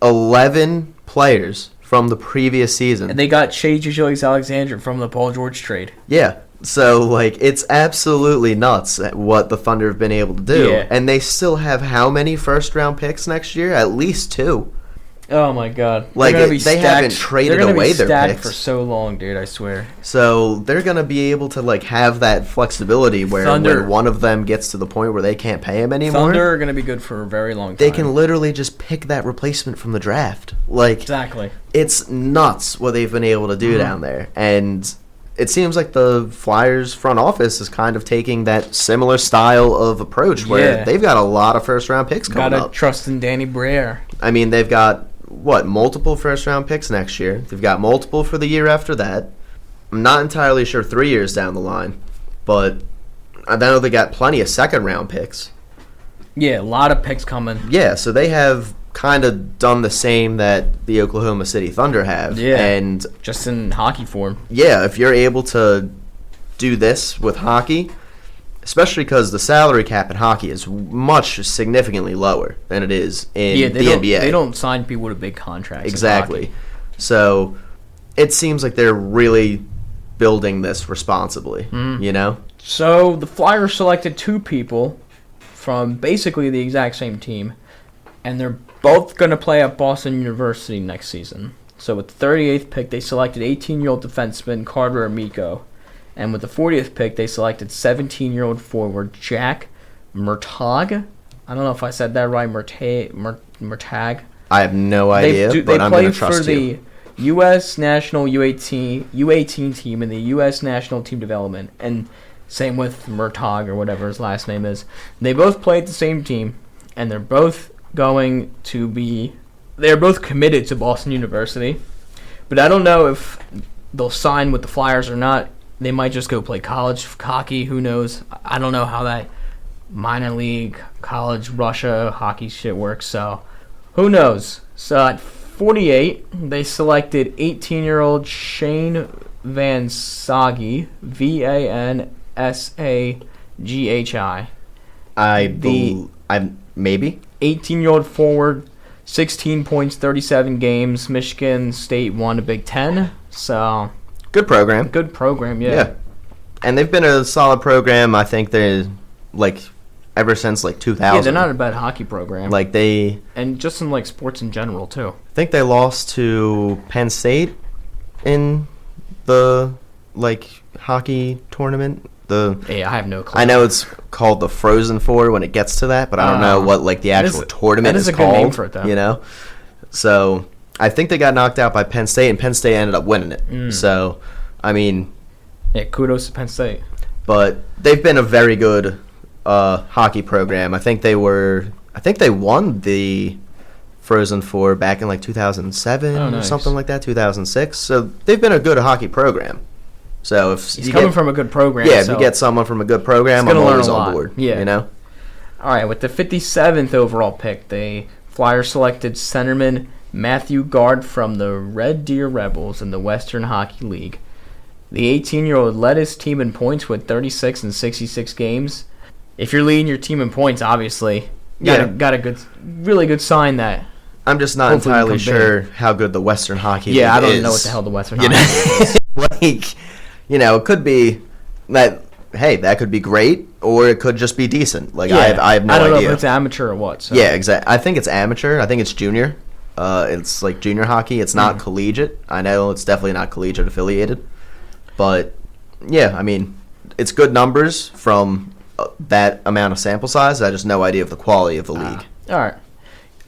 11 players from the previous season. And they got Shea Gilgeous-Alexander from the Paul George trade. Yeah, so, like, it's absolutely nuts at what the Thunder have been able to do. Yeah. And they still have how many first-round picks next year? At least 2. Oh, my God. Like, they haven't traded away their picks for so long, dude, I swear. So they're going to be able to, like, have that flexibility where when one of them gets to the point where they can't pay him anymore. Thunder are going to be good for a very long time. They can literally just pick that replacement from the draft. Like, exactly. It's nuts what they've been able to do down there. And it seems like the Flyers front office is kind of taking that similar style of approach where they've got a lot of first-round picks coming up. Gotta trust in Danny Briere. I mean, they've got... multiple first-round picks next year. They've got multiple for the year after that. I'm not entirely sure 3 years down the line, but I know they got plenty of second-round picks. Yeah, a lot of picks coming. Yeah, so they have kind of done the same that the Oklahoma City Thunder have. Yeah, and just in hockey form. Yeah, if you're able to do this with hockey... Especially because the salary cap in hockey is much significantly lower than it is in the NBA. They don't sign people with big contracts. Exactly. So it seems like they're really building this responsibly, you know? So the Flyers selected 2 people from basically the exact same team, and they're both going to play at Boston University next season. So with the 38th pick, they selected 18-year-old defenseman Carter Amico. And with the 40th pick, they selected 17-year-old forward Jack Murtagh. I don't know if I said that right. Murtagh. I have no idea, but I'm going to trust you. They play for the U.S. National U18 team in the U.S. National Team Development. And same with Murtagh, or whatever his last name is. They both play at the same team, and they're both going to be... They're both committed to Boston University. But I don't know if they'll sign with the Flyers or not they might just go play college hockey. Who knows? I don't know how that minor league, college, Russia hockey shit works. So who knows? So at 48, they selected 18-year-old Shane Van Saghi, Vansaghi. I'm maybe 18-year-old forward, 16 points, 37 games. Michigan State won the Big Ten. So good program. Good program, yeah. Yeah, and they've been a solid program. I think they're like ever since like 2000. Yeah, they're not a bad hockey program. Like they and just in like sports in general too. I think they lost to Penn State in the like hockey tournament. Yeah, I have no clue. I know it's called the Frozen Four when it gets to that, but I don't know what like the actual tournament is called. That is a good name for it, though. You know, so I think they got knocked out by Penn State, and Penn State ended up winning it. So, I mean, yeah, kudos to Penn State. But they've been a very good hockey program. I think they won the Frozen Four back in like 2007 or something like that, 2006. So they've been a good hockey program. So if he's coming from a good program, if you get someone from a good program, I'm always on board. Yeah, you know. All right, with the 57th overall pick, the Flyers selected centerman Matthew Guard from the Red Deer Rebels in the Western Hockey League. The 18-year-old led his team in points with 36 and 66 games. If you're leading your team in points, obviously, got a really good sign that. I'm just not entirely sure how good the Western Hockey League is. Yeah, I don't know what the hell the Western Hockey League is. Like, you know, it could be that. Hey, that could be great, or it could just be decent. Like I have no idea. I don't know if it's amateur or what. So. Yeah, exactly. I think it's amateur. I think it's junior. It's like junior hockey. It's not collegiate. I know it's definitely not collegiate affiliated, but yeah, I mean, it's good numbers from that amount of sample size. I just no idea of the quality of the league. All right,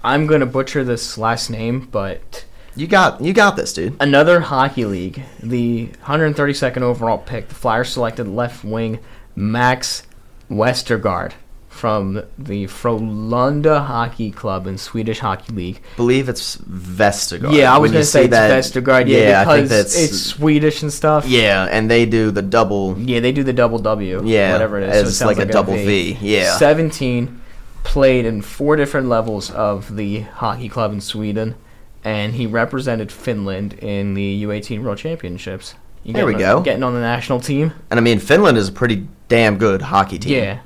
I'm gonna butcher this last name, but. You got this, dude. Another hockey league. The 132nd overall pick. The Flyers selected left wing Max Westergaard from the Frölunda Hockey Club in Swedish Hockey League. I believe it's Vestergaard. Yeah, I was going to say it's Vestergaard. Yeah, because I think it's Swedish and stuff. Yeah, and they do the double. Yeah, they do the double W. Yeah, whatever it is. It's so like a double V. Yeah. 17 played in 4 different levels of the hockey club in Sweden. And he represented Finland in the U18 World Championships. There we go. Getting on the national team. And I mean, Finland is a pretty damn good hockey team. Yeah.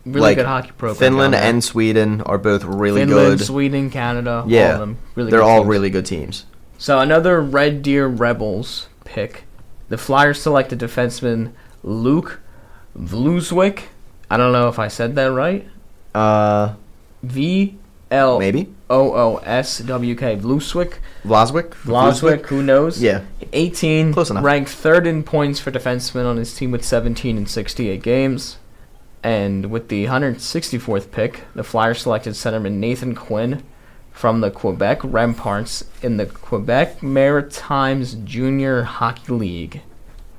Really good hockey program. Finland and Sweden are both really good. Finland, Sweden, Canada, all of them. They're all really good teams. So another Red Deer Rebels pick. The Flyers selected defenseman Luke Vluswick. I don't know if I said that right. Maybe. Ooswk. Vlaswick? Who knows? Yeah. 18. Close enough. Ranked third in points for defensemen on his team with 17 and 68 games. And with the 164th pick, the Flyers selected centerman Nathan Quinn from the Quebec Remparts in the Quebec Maritimes Junior Hockey League.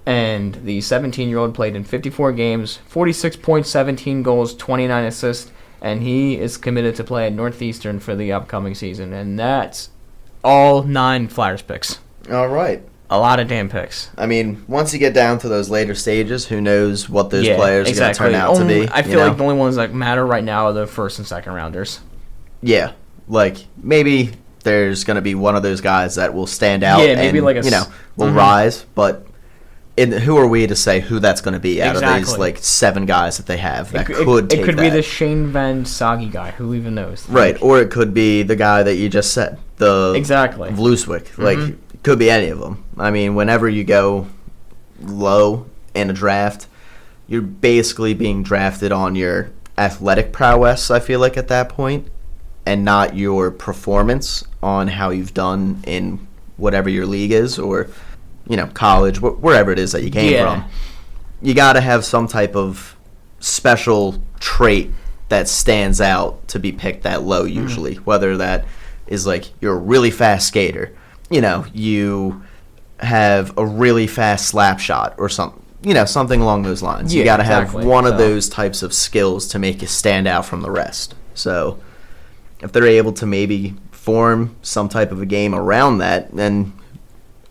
And the 17-year-old played in 54 games, 46 points, 17 goals, 29 assists, and he is committed to play at Northeastern for the upcoming season. And that's all 9 Flyers picks. All right. A lot of damn picks. I mean, once you get down to those later stages, who knows what those players are going to turn out to be. I feel like the only ones that matter right now are the first and second rounders. Yeah. Like, maybe there's going to be one of those guys that will stand out and, like will rise. But who are we to say who that's going to be out of these, like, 7 guys that they have that could take that? It could be the Shane Van Saghi guy. Who even knows? Right. Or it could be the guy that you just said. The Vluswick. Like, it could be any of them. I mean, whenever you go low in a draft, you're basically being drafted on your athletic prowess, I feel like, at that point, and not your performance on how you've done in whatever your league is or, college, wherever it is that you came from. You got to have some type of special trait that stands out to be picked that low usually, whether that is like you're a really fast skater, you have a really fast slap shot or something. Something along those lines. You got to have one of those types of skills to make you stand out from the rest. So if they're able to maybe form some type of a game around that, then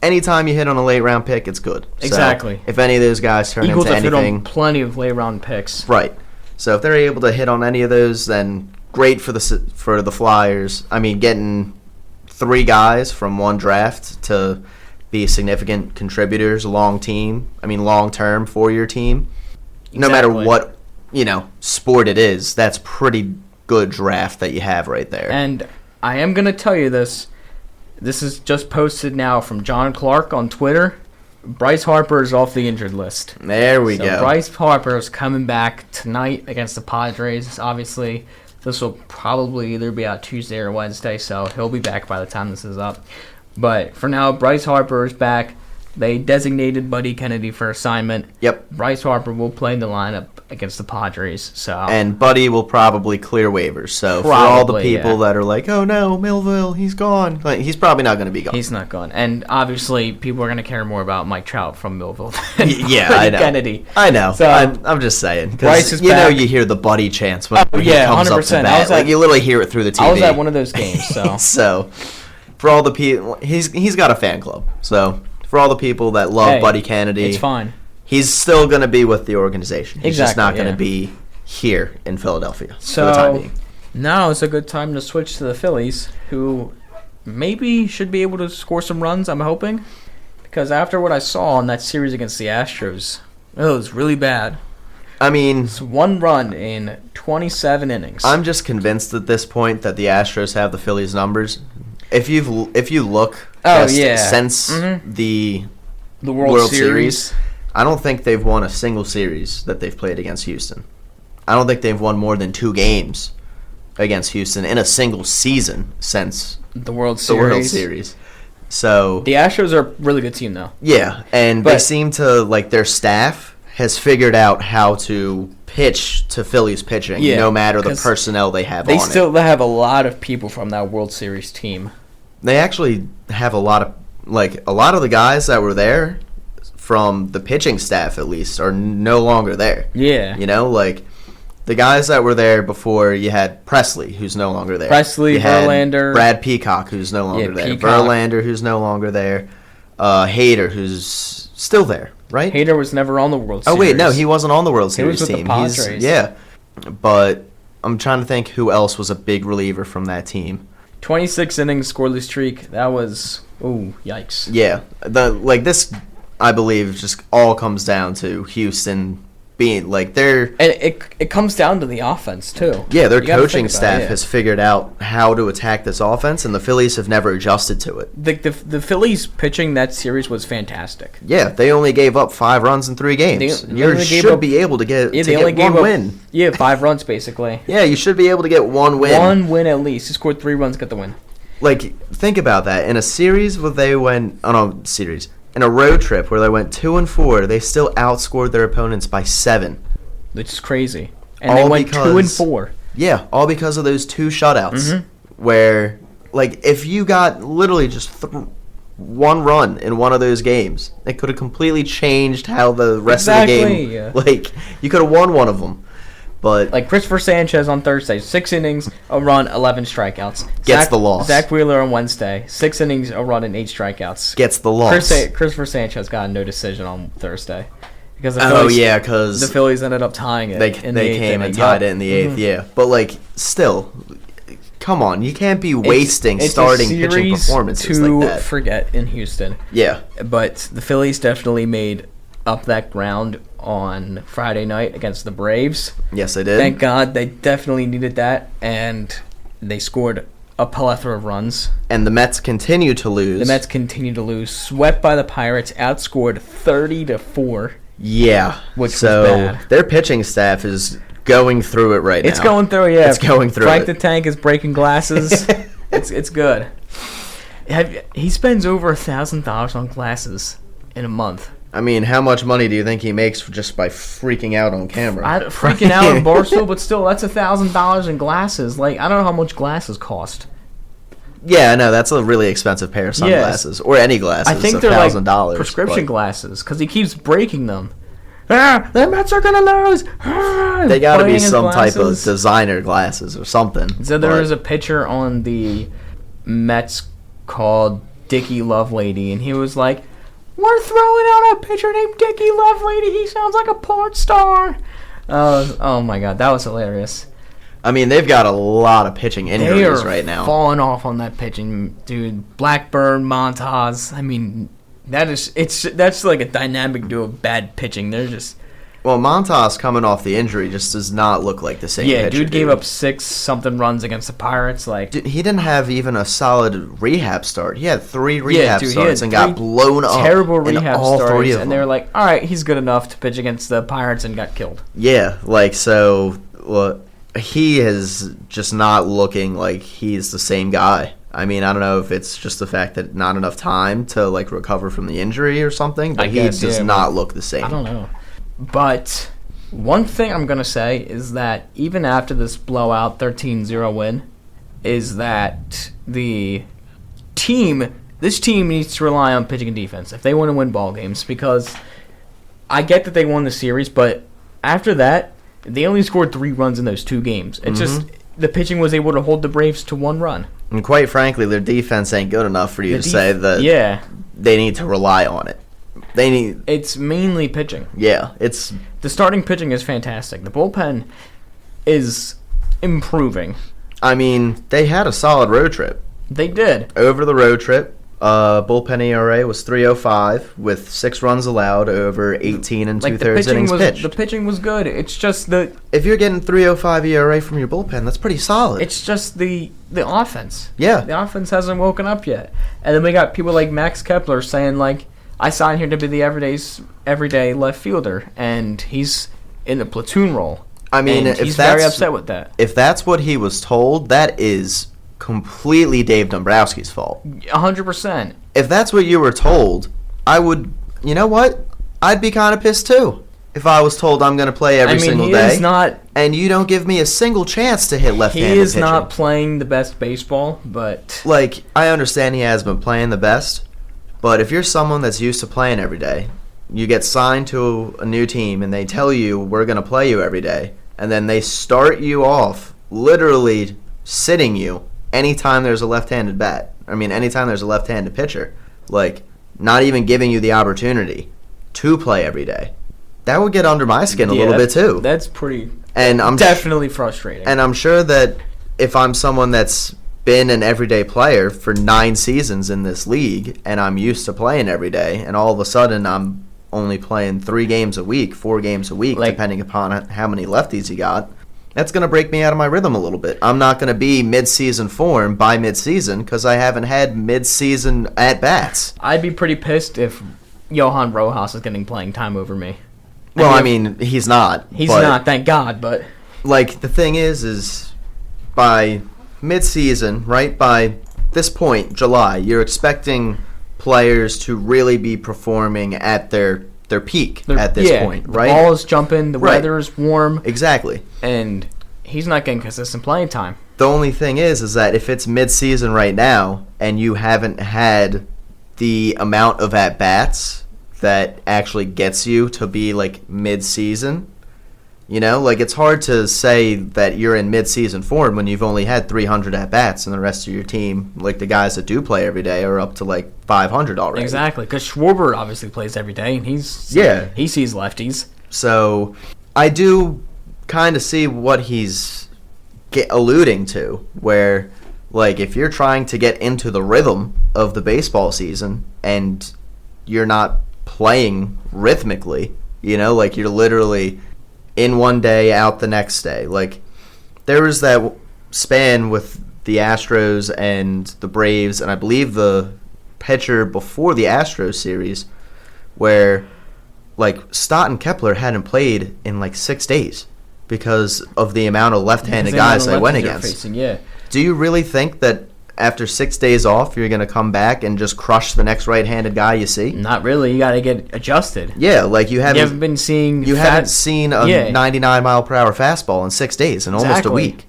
anytime you hit on a late round pick, it's good. Exactly. So if any of those guys turn Eagles into have hit on anything, plenty of late round picks. right? So if they're able to hit on any of those, then great for the Flyers. I mean, getting 3 guys from one draft to be significant contributors, long term for your team. No matter what, sport it is, that's pretty good draft that you have right there. And I am going to tell you this. This is just posted now from John Clark on Twitter. Bryce Harper is off the injured list. There we go. Bryce Harper is coming back tonight against the Padres. Obviously, this will probably either be out Tuesday or Wednesday, so he'll be back by the time this is up. But for now, Bryce Harper is back. They designated Buddy Kennedy for assignment. Yep. Bryce Harper will play in the lineup against the Padres. And Buddy will probably clear waivers. So for all the people that are like, oh no, Millville, he's gone. He's probably not going to be gone. He's not gone. And obviously, people are going to care more about Mike Trout from Millville than I know. Kennedy. I know. So, I'm just saying. Bryce is you back. know you hear the Buddy chants when he comes 100%. up to bat. You literally hear it through the TV. I was at one of those games. So for all the people, he's got a fan club. So for all the people that love Buddy Kennedy, it's fine. He's still going to be with the organization. He's just not going to be here in Philadelphia for the time being. Now it's a good time to switch to the Phillies, who maybe should be able to score some runs, I'm hoping. Because after what I saw in that series against the Astros, it was really bad. I mean, it's 1 run in 27 innings. I'm just convinced at this point that the Astros have the Phillies' numbers. If you look since the World Series, I don't think they've won a single series that they've played against Houston. I don't think they've won more than 2 games against Houston in a single season since the World Series. So the Astros are a really good team, though. Yeah, and they seem to, their staff has figured out how to pitch to Phillies pitching, no matter the personnel they have on it. They still have a lot of people from that World Series team. They actually have a lot of the guys that were there from the pitching staff, at least, are no longer there. Yeah. The guys that were there before, you had Presley, who's no longer there. You Verlander. Brad Peacock, who's no longer there. Verlander, who's no longer there. Hader, who's still there, right? Hader was never on the World Series. Oh, wait, no, he wasn't on the World Series team. He was with the Padres. Yeah, but I'm trying to think who else was a big reliever from that team. 26 innings scoreless streak. That was, yikes. Yeah, this, I believe, just all comes down to Houston being they're. And it comes down to the offense too. Yeah, their coaching staff has figured out how to attack this offense, and the Phillies have never adjusted to it. The Phillies pitching that series was fantastic. Yeah, they only gave up 5 runs in 3 games. You should be able to get one win. Yeah, 5 runs basically. Yeah, you should be able to get 1 win. 1 win at least. You scored 3 runs, get the win. Think about that. In a series where they went in a road trip where they went 2-4, they still outscored their opponents by 7. Which is crazy. And they went 2-4. Yeah, all because of those 2 shutouts. Mm-hmm. Where, if you got literally just 1 run in one of those games, it could have completely changed how the rest of the game. You could have won one of them. But Christopher Sanchez on Thursday, 6 innings, a run, 11 strikeouts. Gets the loss. Zach Wheeler on Wednesday, 6 innings, a run, and 8 strikeouts. Gets the loss. Christopher Sanchez got a no decision on Thursday. Because the Phillies ended up tying it. They came and tied it in the 8th, yeah. But, still, come on. You can't be wasting starting pitching performances like that. To forget in Houston. Yeah. But the Phillies definitely made up that ground on Friday night against the Braves. Yes, they did. Thank God. They definitely needed that, and they scored a plethora of runs. And the Mets continue to lose. Swept by the Pirates, outscored 30-4. Yeah. Which was bad. Their pitching staff is going through it right now. It's going through, yeah. It's going through Frank the Tank is breaking glasses. It's good. He spends over $1,000 on glasses in a month. I mean, how much money do you think he makes just by freaking out on camera? Freaking out on Barstool, but still, that's $1,000 in glasses. I don't know how much glasses cost. Yeah, no, that's a really expensive pair of sunglasses. Or any glasses. I think they're $1,000. Prescription glasses, because he keeps breaking them. The Mets are going to lose. They got to be some type of designer glasses or something. So there was a pitcher on the Mets called Dickie Lovelady, and he was like, "We're throwing out a pitcher named Dickie Lovelady. He sounds like a porn star." Oh my God, that was hilarious. I mean, they've got a lot of pitching injuries right now. Falling off on that pitching, dude. Blackburn, Montas. I mean, that's like a dynamic duo of bad pitching. They're just. Well, Montas coming off the injury just does not look like the same pitcher. Yeah, dude gave up 6-something runs against the Pirates. Like, dude, he didn't have even a solid rehab start. He had 3 rehab starts and got blown up. Terrible rehab all starts, 3 of them. And they were like, all right, he's good enough to pitch against the Pirates, and got killed. Yeah, like, so he is just not looking like he's the same guy. I mean, I don't know if it's just the fact that not enough time to, like, recover from the injury or something, but he does not look the same. I don't know. But one thing I'm going to say is that even after this blowout 13-0 win, is that this team needs to rely on pitching and defense if they want to win ball games, because I get that they won the series, but after that, they only scored 3 runs in those 2 games. It's just the pitching was able to hold the Braves to 1 run. And quite frankly, their defense ain't good enough for you to say that they need to rely on it. It's mainly pitching. Yeah, the starting pitching is fantastic. The bullpen is improving. I mean, they had a solid road trip. They did. Over the road trip, bullpen ERA was 3.05 with 6 runs allowed over 18 and 2/3 innings pitched. The pitching was good. It's just if you're getting 3.05 ERA from your bullpen, that's pretty solid. It's just the offense. Yeah, the offense hasn't woken up yet. And then we got people like Max Kepler saying, like, I signed here to be the everyday left fielder, and he's in a platoon role. I mean, and he's very upset with that. If that's what he was told, that is completely Dave Dombrowski's fault. 100%. If that's what you were told, I would, you know what? I'd be kind of pissed too. If I was told I'm going to play every single day, and you don't give me a single chance to hit left-handed pitching. He is not playing the best baseball, but... Like, I understand he has been playing the best, but if you're someone that's used to playing every day, you get signed to a new team and they tell you we're going to play you every day, and then they start you off literally sitting you anytime there's a left-handed anytime there's a left-handed pitcher, like not even giving you the opportunity to play every day. That would get under my skin a little bit too. That's pretty definitely frustrating. And I'm sure that if I'm someone that's been an everyday player for 9 seasons in this league, and I'm used to playing every day, and all of a sudden I'm only playing 3 games a week, 4 games a week, depending upon how many lefties you got, that's going to break me out of my rhythm a little bit. I'm not going to be mid-season form by mid-season because I haven't had mid-season at-bats. I'd be pretty pissed if Johan Rojas is getting playing time over me. Well, I mean, he's not. He's not, thank God, but... Like, the thing is by mid-season, right, by this point, July, you're expecting players to really be performing at their peak at this point, right? The ball is jumping, the weather is warm. Exactly. And he's not getting consistent playing time. The only thing is that if it's mid-season right now and you haven't had the amount of at-bats that actually gets you to be, like, mid-season, you know? Like, it's hard to say that you're in mid-season form when you've only had 300 at-bats and the rest of your team, like the guys that do play every day, are up to, like, 500 already. Exactly, because Schwarber obviously plays every day, and he sees lefties. So I do kind of see what he's alluding to, where, like, if you're trying to get into the rhythm of the baseball season and you're not playing rhythmically, you know, like you're literally in one day, out the next day. Like, there was that span with the Astros and the Braves, and I believe the pitcher before the Astros series, where, like, Stott and Kepler hadn't played in, like, 6 days because of the amount of left-handed guys they went against. Do you really think that after 6 days off, you're going to come back and just crush the next right-handed guy you see? Not really. You got to get adjusted. Yeah, like you haven't been seeing. You haven't seen a 99-mile-per-hour fastball in 6 days, in almost a week.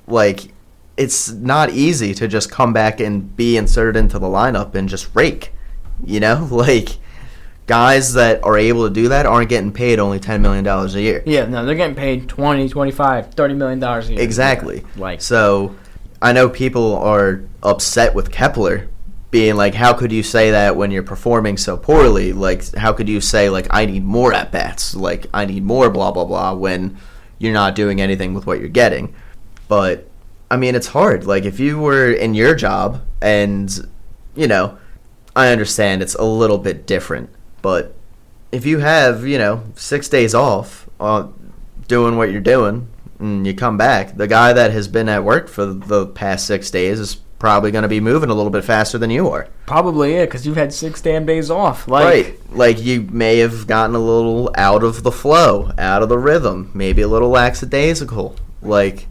Like, it's not easy to just come back and be inserted into the lineup and just rake. You know, like, guys that are able to do that aren't getting paid only $10 million a year. Yeah, no, they're getting paid $20, $25, $30 million a year. Exactly. Like, so I know people are upset with Kepler being like, how could you say that when you're performing so poorly? Like, how could you say, like, I need more at-bats, like, I need more blah, blah, blah, when you're not doing anything with what you're getting? But, I mean, it's hard. Like, if you were in your job, and, you know, I understand it's a little bit different, but if you have, 6 days off doing what you're doing, and you come back, the guy that has been at work for the past 6 days is probably going to be moving a little bit faster than you are. Probably, yeah, because you've had 6 damn days off. Right. Like, you may have gotten a little out of the flow, out of the rhythm, maybe a little lackadaisical. Like,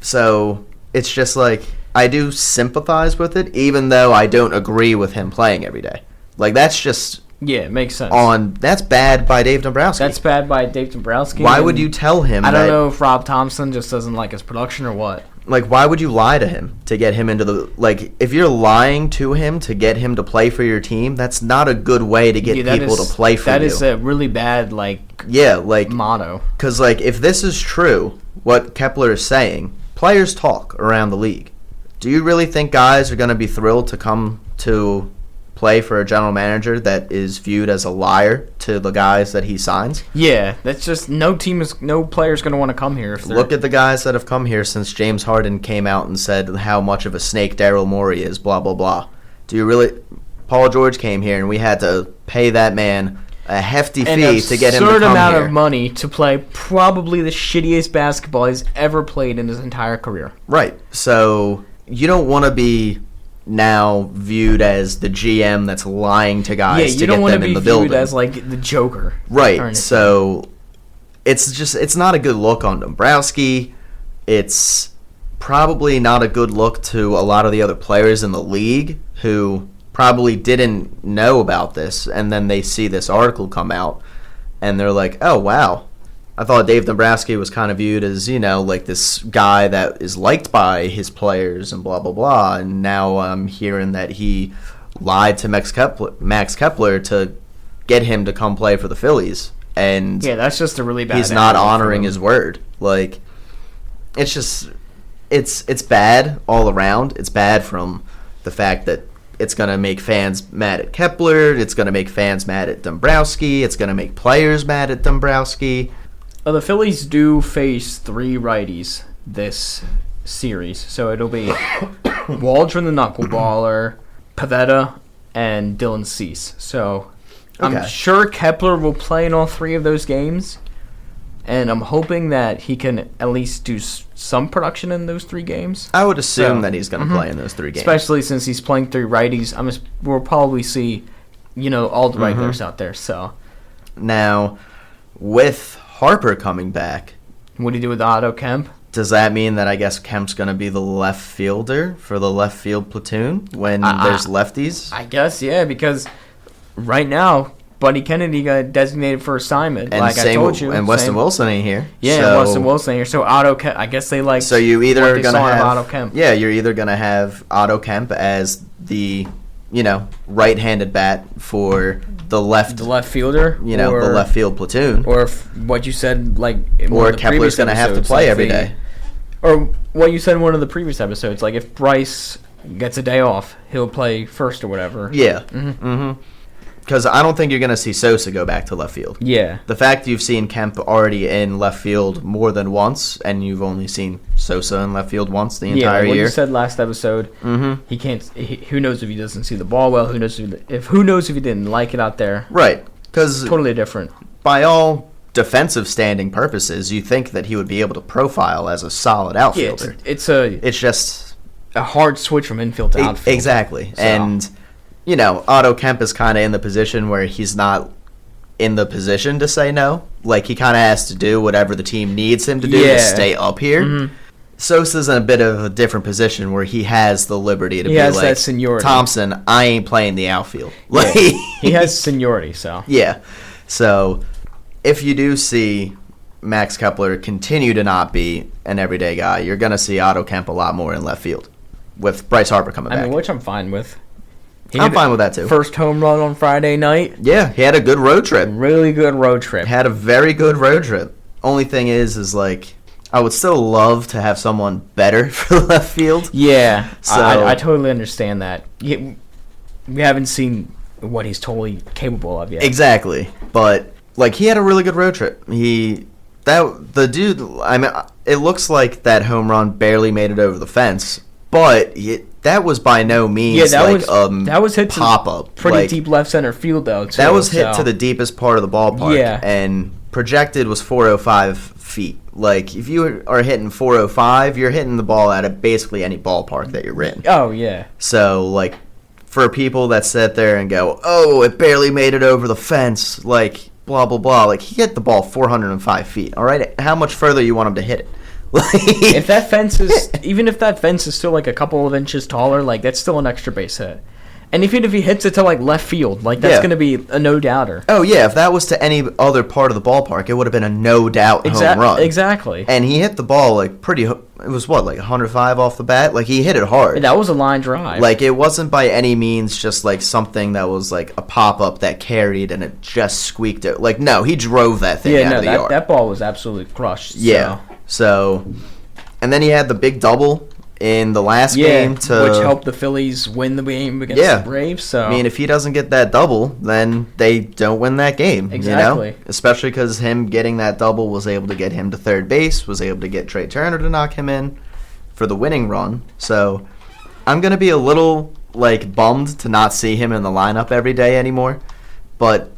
so it's just like, I do sympathize with it, even though I don't agree with him playing every day. Like, that's just... Yeah, it makes sense. That's bad by Dave Dombrowski. That's bad by Dave Dombrowski. Why would you tell him I don't know if Rob Thompson just doesn't like his production or what. Like, why would you lie to him to get him into the... Like, if you're lying to him to get him to play for your team, that's not a good way to get people to play for you. That is a really bad, motto. Because, like, if this is true, what Kepler is saying, players talk around the league. Do you really think guys are going to be thrilled to come to play for a general manager that is viewed as a liar to the guys that he signs? Yeah, that's just no player's going to want to come here. Look at the guys that have come here since James Harden came out and said how much of a snake Daryl Morey is, blah, blah, blah. Do you really... Paul George came here and we had to pay that man a hefty fee to get him to come here. An absurd amount of money to play probably the shittiest basketball he's ever played in his entire career. Right. So you don't want to be now viewed as the GM that's lying to guys to get them in the building. Yeah, you don't want to be viewed as, like, the Joker. Right, so it's not a good look on Dombrowski. It's probably not a good look to a lot of the other players in the league who probably didn't know about this, and then they see this article come out, and they're like, oh, wow. I thought Dave Dombrowski was kind of viewed as, like this guy that is liked by his players and blah, blah, blah. And now I'm hearing that he lied to Max Kepler to get him to come play for the Phillies. And yeah, that's just a really bad... He's not honoring his word. Like, it's just... It's bad all around. It's bad from the fact that it's going to make fans mad at Kepler. It's going to make fans mad at Dombrowski. It's going to make players mad at Dombrowski. The Phillies do face 3 righties this series, so it'll be Waldron the knuckleballer, Pivetta, and Dylan Cease. So I'm sure Kepler will play in all 3 of those games, and I'm hoping that he can at least do some production in those 3 games. I would assume that he's going to play in those 3 games. Especially since he's playing 3 righties. We'll probably see, all the regulars out there. So now, with Harper coming back, what do you do with Otto Kemp? Does that mean that I guess Kemp's going to be the left fielder for the left field platoon when there's lefties? I guess, yeah, because right now, Buddy Kennedy got designated for assignment, and I told you. And Weston Wilson ain't here. Yeah, Weston Wilson ain't here. So Otto Kemp, I guess they like. So you either are going to have Otto Kemp. Yeah, you're either going to have Otto Kemp as the right-handed bat for the left fielder, the left field platoon, or what you said, or Kepler's going to have to play every day, or what you said in one of the previous episodes, like if Bryce gets a day off, he'll play first or whatever. Yeah, because I don't think you're going to see Sosa go back to left field. Yeah, the fact you've seen Kemp already in left field more than once, and you've only seen Sosa in left field once the entire year. Yeah, what you said last episode, he can't. Who knows if he doesn't see the ball well? Who knows if he didn't like it out there? Right, because totally different. By all defensive standing purposes, you think that he would be able to profile as a solid outfielder. Yeah, it's just a hard switch from infield to outfield. Exactly, so. And Otto Kemp is kind of in the position where he's not in the position to say no. Like, he kind of has to do whatever the team needs him to do to stay up here. Sosa's in a bit of a different position where he has the liberty to be like, that seniority. Thompson, I ain't playing the outfield. Yeah. He has seniority, so. Yeah. So, if you do see Max Kepler continue to not be an everyday guy, you're going to see Otto Kemp a lot more in left field with Bryce Harper coming back. Which I'm fine with. I'm fine with that, too. First home run on Friday night. Yeah, he had a good road trip. Really good road trip. Had a very good road trip. Only thing is like, I would still love to have someone better for left field. Yeah, so I totally understand that. we haven't seen what he's totally capable of yet. Exactly. But, like, he had a really good road trip. The dude, I mean, it looks like that home run barely made it over the fence, but that was by no means that was hit pop-up. Pretty deep left center field, though, too. That was hit to the deepest part of the ballpark, and projected was 405 feet. Like, if you are hitting 405, you're hitting the ball at basically any ballpark that you're in. Oh, yeah. So, like, for people that sit there and go, oh, it barely made it over the fence, like, blah, blah, blah. Like, he hit the ball 405 feet, all right? How much further you want him to hit it? If that fence is, even if that fence is still, like, a couple of inches taller, like, that's still an extra base hit. And even if he hits it to, like, left field, like, that's going to be a no-doubter. Oh, yeah, if that was to any other part of the ballpark, it would have been a no-doubt home run. Exactly. And he hit the ball, like, it was, what, like 105 off the bat? Like, he hit it hard. That was a line drive. Like, it wasn't by any means just, like, something that was, like, a pop-up that carried and it just squeaked it. Like, no, he drove that thing out of the yard. That ball was absolutely crushed. Yeah. So, and then he had the big double in the last game which helped the Phillies win the game against the Braves. So I mean, if he doesn't get that double, then they don't win that game. Exactly. You know? Especially because him getting that double was able to get him to third base, was able to get Trey Turner to knock him in for the winning run. So I'm gonna be a little like bummed to not see him in the lineup every day anymore, but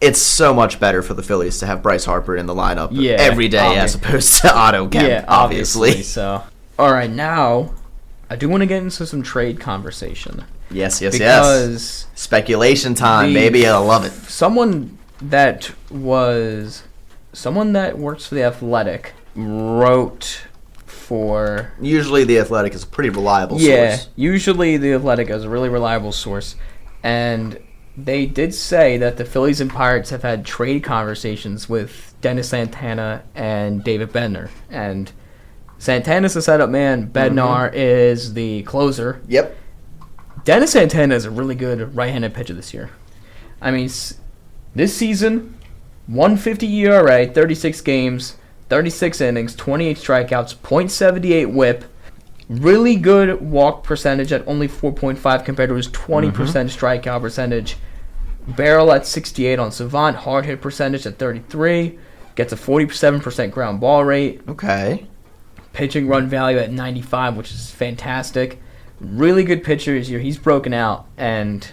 it's so much better for the Phillies to have Bryce Harper in the lineup every day as opposed to Otto Kemp. Yeah, obviously. So. All right, now I do want to get into some trade conversation. Yes. Because speculation time, baby. I love it. Someone that works for The Athletic wrote for... Usually The Athletic is a pretty reliable source. Yeah, usually The Athletic is a really reliable source. And they did say that the Phillies and Pirates have had trade conversations with Dennis Santana and David Bednar. And Santana's the setup man. Bednar is the closer. Yep. Dennis Santana is a really good right-handed pitcher this year. I mean, this season, 150 ERA, 36 games, 36 innings, 28 strikeouts, .78 whip. Really good walk percentage at only 4.5 compared to his 20% strikeout percentage. Barrel at 68 on Savant. Hard hit percentage at 33. Gets a 47% ground ball rate. Okay. Pitching run value at 95, which is fantastic. Really good pitcher this year. He's broken out. And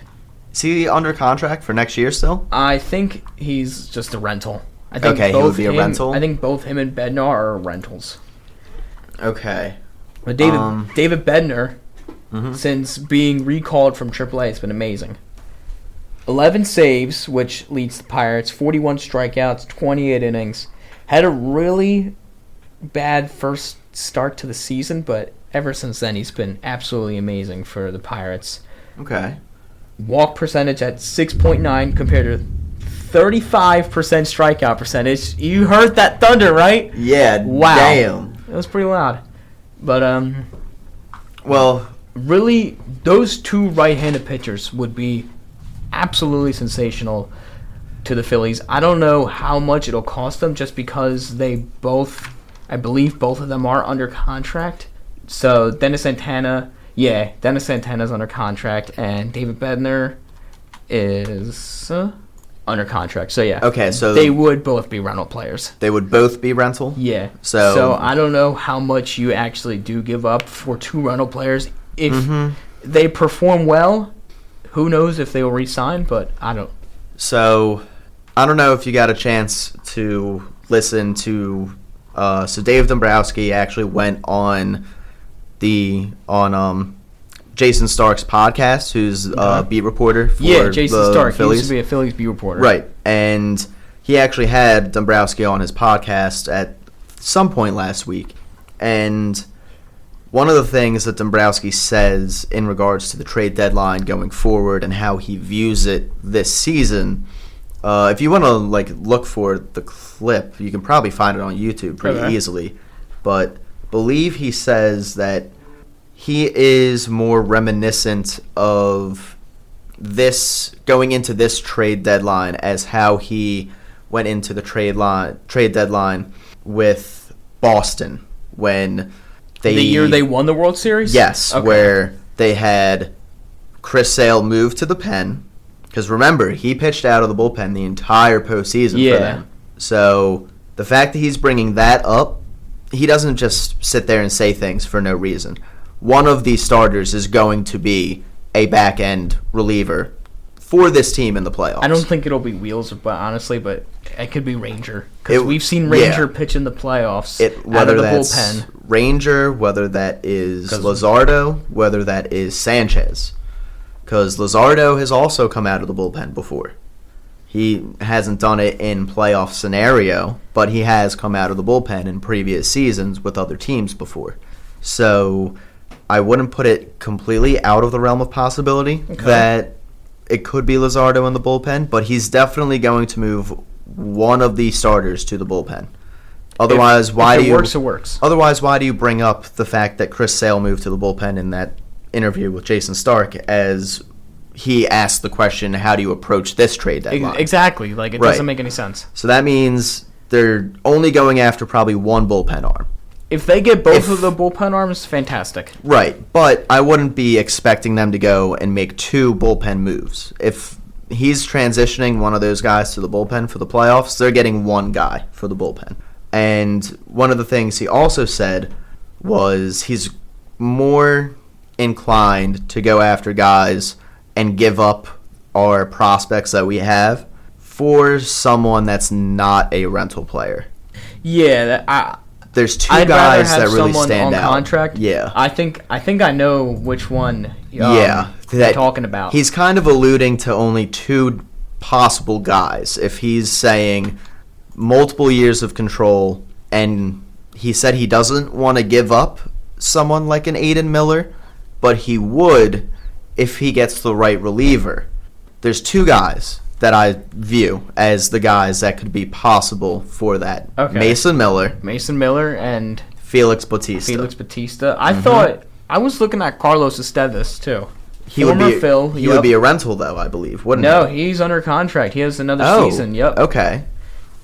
is he under contract for next year still? I think he's just a rental. I think he would be a rental? I think both him and Bednar are rentals. Okay. But David Bednar, since being recalled from AAA, has been amazing. 11 saves, which leads the Pirates. 41 strikeouts, 28 innings. Had a really bad first start to the season, but ever since then he's been absolutely amazing for the Pirates. Okay. Walk percentage at 6.9 compared to 35% strikeout percentage. You heard that thunder, right? Yeah. Wow. Damn. It was pretty loud. But well, really, those two right-handed pitchers would be absolutely sensational to the Phillies. I don't know how much it'll cost them just because I believe both of them are under contract. So Dennis Santana's under contract, and David Bednar is under contract. So yeah. Okay, so they would both be rental players. They would both be rental? Yeah. So I don't know how much you actually do give up for two rental players. If they perform well, who knows if they will re-sign, but I don't. So I don't know if you got a chance to listen to so Dave Dombrowski actually went on Jason Stark's podcast, who's a beat reporter for Jason Stark. Phillies. He used to be a Phillies beat reporter. Right. And he actually had Dombrowski on his podcast at some point last week. And one of the things that Dombrowski says in regards to the trade deadline going forward and how he views it this season, if you want to look for the clip, you can probably find it on YouTube pretty easily. But believe he says that he is more reminiscent of this going into this trade deadline as how he went into the trade deadline with Boston when the year they won the World Series? Yes, where they had Chris Sale moved to the pen, because remember, he pitched out of the bullpen the entire postseason for them. So the fact that he's bringing that up, he doesn't just sit there and say things for no reason. One of these starters is going to be a back-end reliever for this team in the playoffs. I don't think it'll be Wheels, but honestly, but it could be Ranger. Because we've seen Ranger pitch in the playoffs out of the bullpen. Ranger, whether that is Luzardo, whether that is Sanchez. Because Luzardo has also come out of the bullpen before. He hasn't done it in playoff scenario, but he has come out of the bullpen in previous seasons with other teams before. So I wouldn't put it completely out of the realm of possibility that it could be Luzardo in the bullpen, but he's definitely going to move one of the starters to the bullpen. Otherwise, if it works, it works. Otherwise, why do you bring up the fact that Chris Sale moved to the bullpen in that interview with Jason Stark as he asked the question, how do you approach this trade deadline? Exactly. Like, it doesn't make any sense. So that means they're only going after probably one bullpen arm. If they get both of the bullpen arms, fantastic. Right, but I wouldn't be expecting them to go and make two bullpen moves. If he's transitioning one of those guys to the bullpen for the playoffs, they're getting one guy for the bullpen. And one of the things he also said was he's more inclined to go after guys and give up our prospects that we have for someone that's not a rental player. Yeah, there's two guys that really stand out. Contract. Yeah, I think I know which one. You're talking about. He's kind of alluding to only two possible guys. If he's saying multiple years of control, and he said he doesn't want to give up someone like an Aiden Miller, but he would if he gets the right reliever. There's two guys that I view as the guys that could be possible for that. Okay. Mason Miller and Felix Bautista. I thought I was looking at Carlos Estevez too. He would be a rental though, I believe, wouldn't he? No, he's under contract. He has another season. Yep. Okay.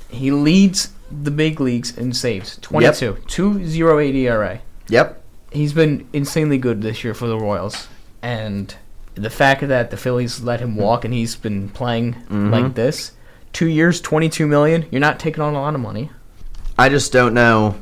He leads the big leagues in saves. 22. 2.08 ERA. Yep. He's been insanely good this year for the Royals. And the fact that the Phillies let him walk and he's been playing like this, 2 years, $22 million, you're not taking on a lot of money. I just don't know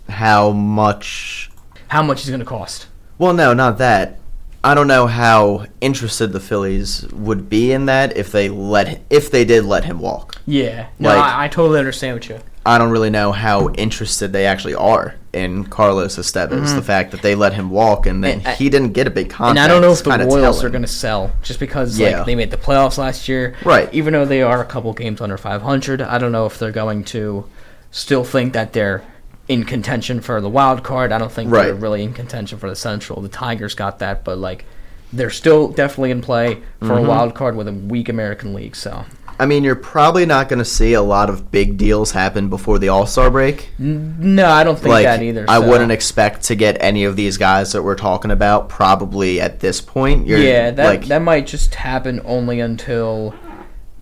how much he's going to cost. Well, no, not that. I don't know how interested the Phillies would be in that if they did let him walk. Yeah. No, I totally understand what you. I don't really know how interested they actually are in Carlos Estevez. The fact that they let him walk and then he didn't get a big contract. And I don't know if the Royals are going to sell just because they made the playoffs last year. Right. Even though they are a couple games under 500, I don't know if they're going to still think that they're in contention for the wild card. I don't think they're really in contention for the Central. The Tigers got that, but they're still definitely in play for a wild card with a weak American League. So I mean, you're probably not going to see a lot of big deals happen before the All-Star break. No, I don't think that either. I wouldn't expect to get any of these guys that we're talking about probably at this point. That might just happen only until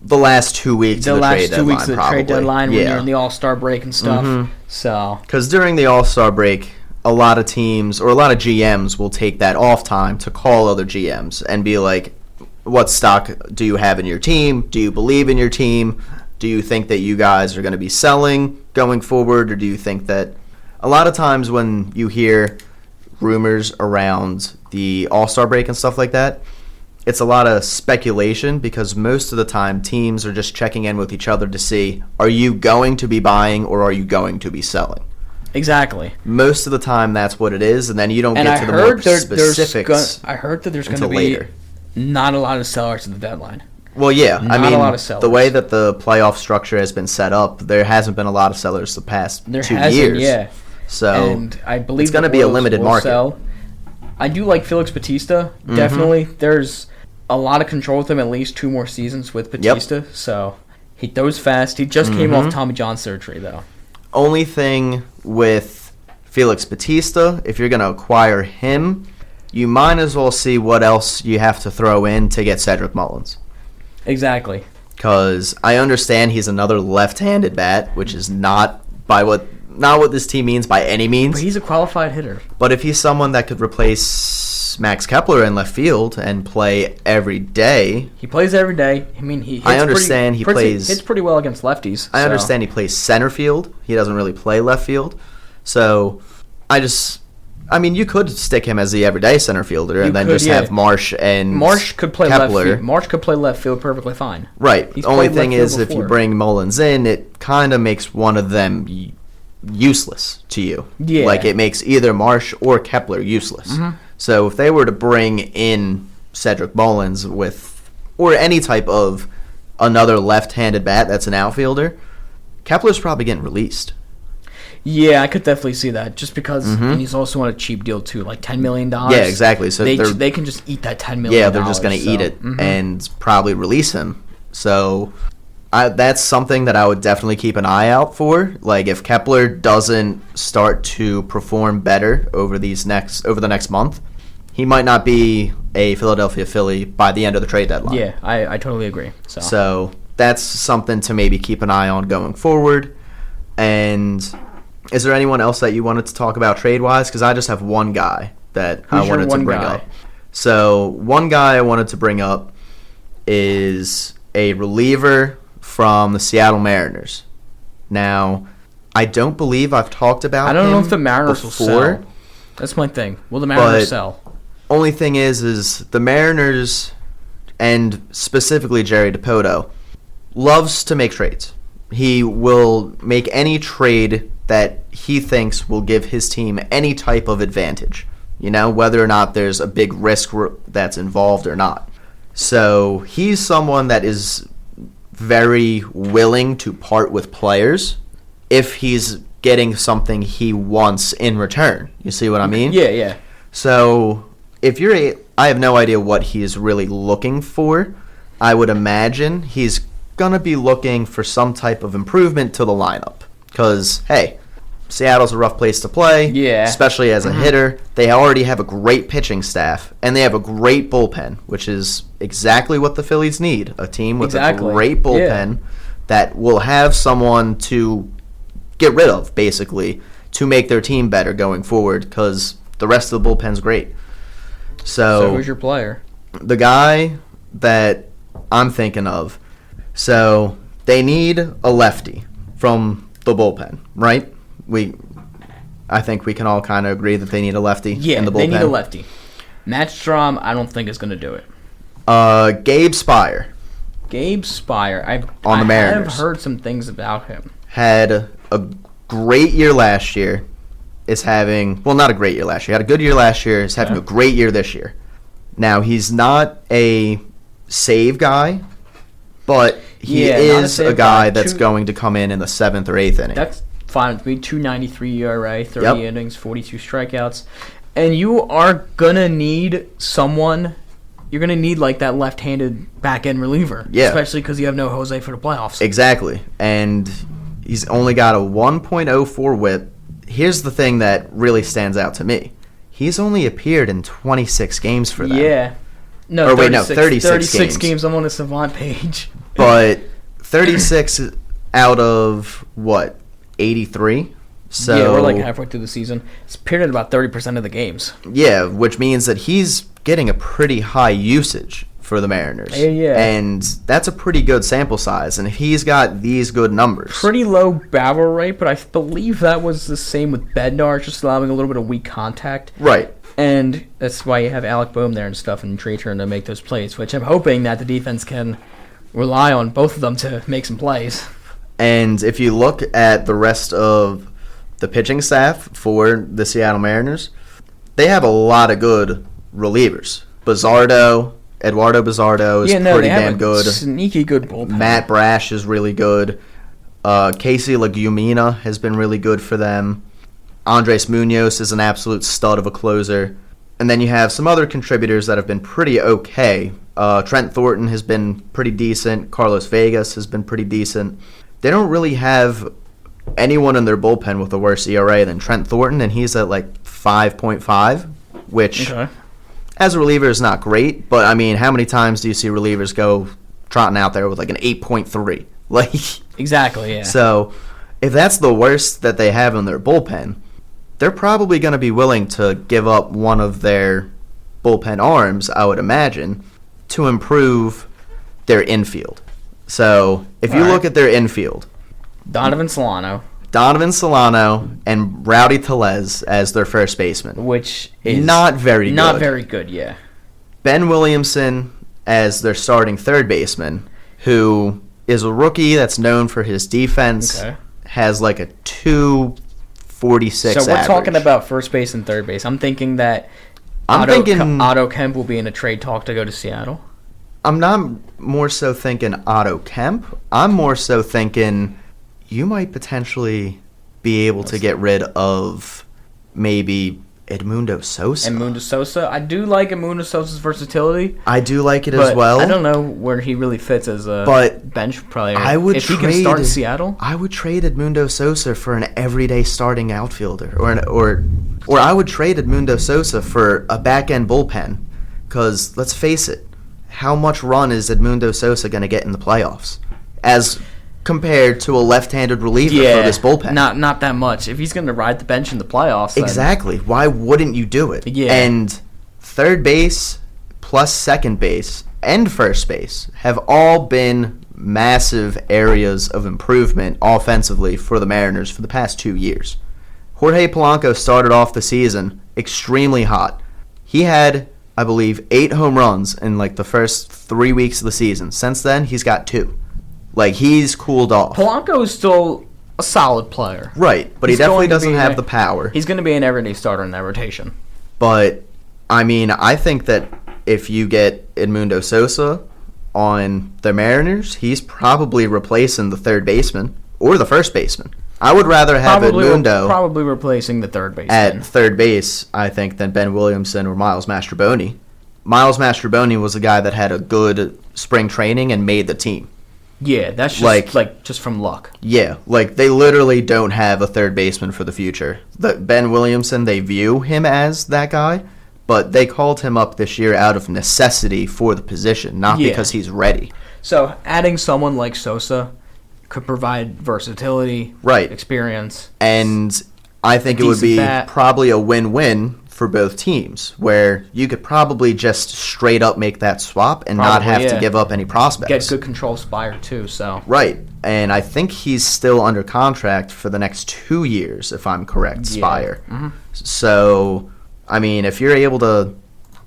the last 2 weeks of the trade deadline. The last 2 weeks of the trade deadline when you're in the All-Star break and stuff. So, because during the All-Star break, a lot of teams or a lot of GMs will take that off time to call other GMs and be like, what stock do you have in your team? Do you believe in your team? Do you think that you guys are going to be selling going forward? Or do you think that a lot of times when you hear rumors around the All-Star break and stuff like that, it's a lot of speculation because most of the time teams are just checking in with each other to see, are you going to be buying or are you going to be selling? Exactly. Most of the time that's what it is, and then you don't get to the more specifics. I heard that there's going to be later. Not a lot of sellers at the deadline. Well, yeah. Not a lot of sellers. The way that the playoff structure has been set up, there hasn't been a lot of sellers the past 2 years. Yeah. So and I believe it's going to be a limited market. Sell. I do like Felix Bautista, definitely. There's a lot of control with him, at least 2 more seasons with Bautista. Yep. So he throws fast. He just came off Tommy John surgery, though. Only thing with Felix Bautista, if you're going to acquire him, you might as well see what else you have to throw in to get Cedric Mullins. Exactly. Because I understand he's another left-handed bat, which is not what this team means by any means. But he's a qualified hitter. But if he's someone that could replace puts Max Kepler in left field and play every day. He plays every day. I mean, he hits I understand he plays... hits pretty well against lefties. I understand he plays center field. He doesn't really play left field. So, you could stick him as the everyday center fielder and then just have Marsh and Marsh could play Kepler. left field. Marsh could play left field perfectly fine. Right. He's The only played thing left is, field if you before. bring Mullins in, it kind of makes one of them useless to you. Yeah. Like, it makes either Marsh or Kepler useless. Mm-hmm. So if they were to bring in Cedric Mullins or any type of another left-handed bat that's an outfielder, Kepler's probably getting released. Yeah, I could definitely see that. Just because and he's also on a cheap deal too, like $10 million. Yeah, exactly. So they can just eat that $10 million. Yeah, they're just going to eat it and probably release him. So that's something that I would definitely keep an eye out for. Like, if Kepler doesn't start to perform better over the next month, he might not be a Philadelphia Philly by the end of the trade deadline. Yeah, I totally agree. So that's something to maybe keep an eye on going forward. And is there anyone else that you wanted to talk about trade-wise? Because I just have one guy that I wanted to bring up. So one guy I wanted to bring up is a reliever from the Seattle Mariners. Now, I don't believe I've talked about him. I don't know if the Mariners before, will sell. That's my thing. Will the Mariners sell? Only thing is the Mariners, and specifically Jerry Dipoto, loves to make trades. He will make any trade that he thinks will give his team any type of advantage, whether or not there's a big risk that's involved or not. So he's someone that is very willing to part with players if he's getting something he wants in return. You see what I mean? Yeah. So I have no idea what he is really looking for. I would imagine he's going to be looking for some type of improvement to the lineup. Because, hey, Seattle's a rough place to play, especially as a hitter. They already have a great pitching staff, and they have a great bullpen, which is exactly what the Phillies need. A team with a great bullpen that will have someone to get rid of, basically, to make their team better going forward, because the rest of the bullpen's great. So who's your player? The guy that I'm thinking of, so they need a lefty from the bullpen, right? I think we can all kind of agree that they need a lefty in the bullpen. Yeah, they need a lefty. Matt Strom, I don't think is going to do it. Gabe Spire. Gabe Spire. On the Mariners. I have heard some things about him. Had a great year last year. Not a great year last year. Had a good year last year. Is having a great year this year. Now, he's not a save guy, but he is a guy that's going to come in the 7th or 8th inning. That's fine with me. 2.93 ERA, 30 innings, 42 strikeouts. And you are going to need someone. You're going to need like that left-handed back-end reliever. Yeah. Especially because you have no Jose for the playoffs. Exactly. And he's only got a 1.04 whip. Here's the thing that really stands out to me. He's only appeared in 26 games for them. Yeah. No, 36 games. I'm on the Savant page. But 36 out of, 83? So yeah, we're like halfway through the season. He's appeared in about 30% of the games. Yeah, which means that he's getting a pretty high usage for the Mariners. Yeah. And that's a pretty good sample size. And if he's got these good numbers. Pretty low barrel rate, but I believe that was the same with Bednar, just allowing a little bit of weak contact. Right. And that's why you have Alec Boehm there and stuff and Trey Turner to make those plays, which I'm hoping that the defense can rely on both of them to make some plays. And if you look at the rest of the pitching staff for the Seattle Mariners, they have a lot of good relievers. Eduardo Bizardo is pretty damn good. Sneaky good bullpen. Matt Brash is really good. Casey Legumina has been really good for them. Andres Munoz is an absolute stud of a closer. And then you have some other contributors that have been pretty okay. Trent Thornton has been pretty decent. Carlos Vegas has been pretty decent. They don't really have anyone in their bullpen with a worse ERA than Trent Thornton, and he's at like 5.5, which as a reliever is not great. But, I mean, how many times do you see relievers go trotting out there with like an 8.3? Like, exactly, yeah. So if that's the worst that they have in their bullpen, they're probably going to be willing to give up one of their bullpen arms, I would imagine, to improve their infield. So if you look at their infield, Donovan Solano, and Rowdy Tellez as their first baseman, which is not very good. Not very good, yeah. Ben Williamson as their starting third baseman, who is a rookie that's known for his defense, has like a 246 So we're average. talking about first base and third base. I'm thinking that Otto Kemp will be in a trade talk to go to Seattle. I'm not more so thinking Otto Kemp. I'm more so thinking you might potentially be able to get rid of maybe Edmundo Sosa. I do like Edmundo Sosa's versatility. I do like it as well. I don't know where he really fits as a bench player. If he can start in Seattle, I would trade Edmundo Sosa for an everyday starting outfielder, or I would trade Edmundo Sosa for a back end bullpen. Because let's face it, how much run is Edmundo Sosa going to get in the playoffs, as compared to a left-handed reliever for this bullpen? Not that much. If he's going to ride the bench in the playoffs, exactly. Why wouldn't you do it? Yeah. And third base plus second base and first base have all been massive areas of improvement offensively for the Mariners for the past 2 years. Jorge Polanco started off the season extremely hot. He had, I believe, 8 home runs in like the first 3 weeks of the season. Since then, he's got 2. Like, he's cooled off. Polanco is still a solid player. Right, but he definitely doesn't have the power. He's going to be an everyday starter in that rotation. But, I mean, I think that if you get Edmundo Sosa on the Mariners, he's probably replacing the third baseman or the first baseman. I would rather have Edmundo probably replacing the third baseman at third base, I think, than Ben Williamson or Miles Mastrobuoni. Miles Mastrobuoni was a guy that had a good spring training and made the team. Yeah, that's just just from luck. Yeah, like they literally don't have a third baseman for the future. Ben Williamson, they view him as that guy, but they called him up this year out of necessity for the position, not because he's ready. So adding someone like Sosa could provide versatility, experience. And I think it would be probably a win-win for both teams, where you could probably just straight up make that swap and not have to give up any prospects. Get good control of Spire too, so. Right. And I think he's still under contract for the next 2 years, if I'm correct, Spire. Mm-hmm. So, I mean, if you're able to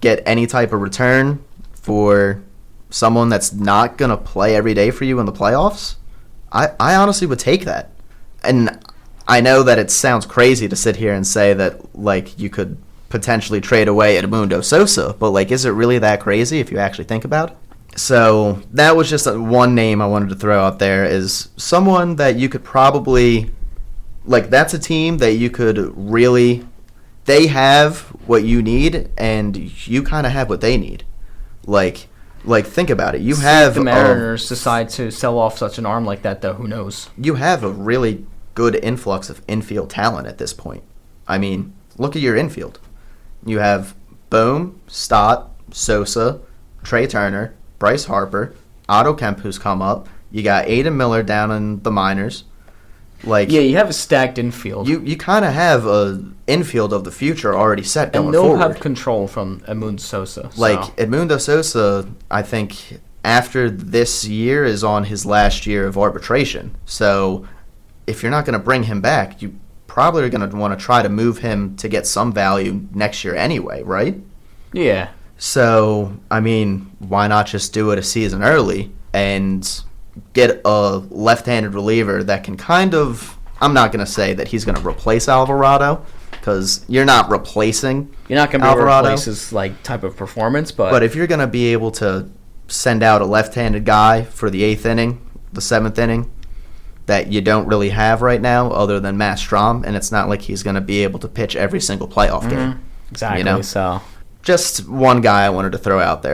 get any type of return for someone that's not going to play every day for you in the playoffs, I honestly would take that. And I know that it sounds crazy to sit here and say that, like, you could potentially trade away Edmundo Sosa, but, like, is it really that crazy if you actually think about it? So that was just one name I wanted to throw out there, is someone that you could probably, like, that's a team that you could really, they have what you need, and you kind of have what they need. Like, think about it. You have the Mariners decide to sell off such an arm like that, though. Who knows? You have a really good influx of infield talent at this point. I mean, look at your infield. You have Bohm, Stott, Sosa, Trey Turner, Bryce Harper, Otto Kemp, who's come up. You got Aiden Miller down in the minors. Like, yeah, you have a stacked infield. You kind of have a infield of the future already set going forward. And they'll have control from Edmundo Sosa. Like, Edmundo Sosa, I think, after this year is on his last year of arbitration. So if you're not going to bring him back, you probably are going to want to try to move him to get some value next year anyway, right? Yeah. So, I mean, why not just do it a season early and get a left-handed reliever that can kind of, I'm not going to say that he's going to replace Alvarado, because you're not replacing You're not going to be able to replace his, like, type of performance, but if you're going to be able to send out a left-handed guy for the 8th inning, the 7th inning, that you don't really have right now other than Matt Strom, and it's not like he's going to be able to pitch every single playoff game. Exactly, so. Just one guy I wanted to throw out there.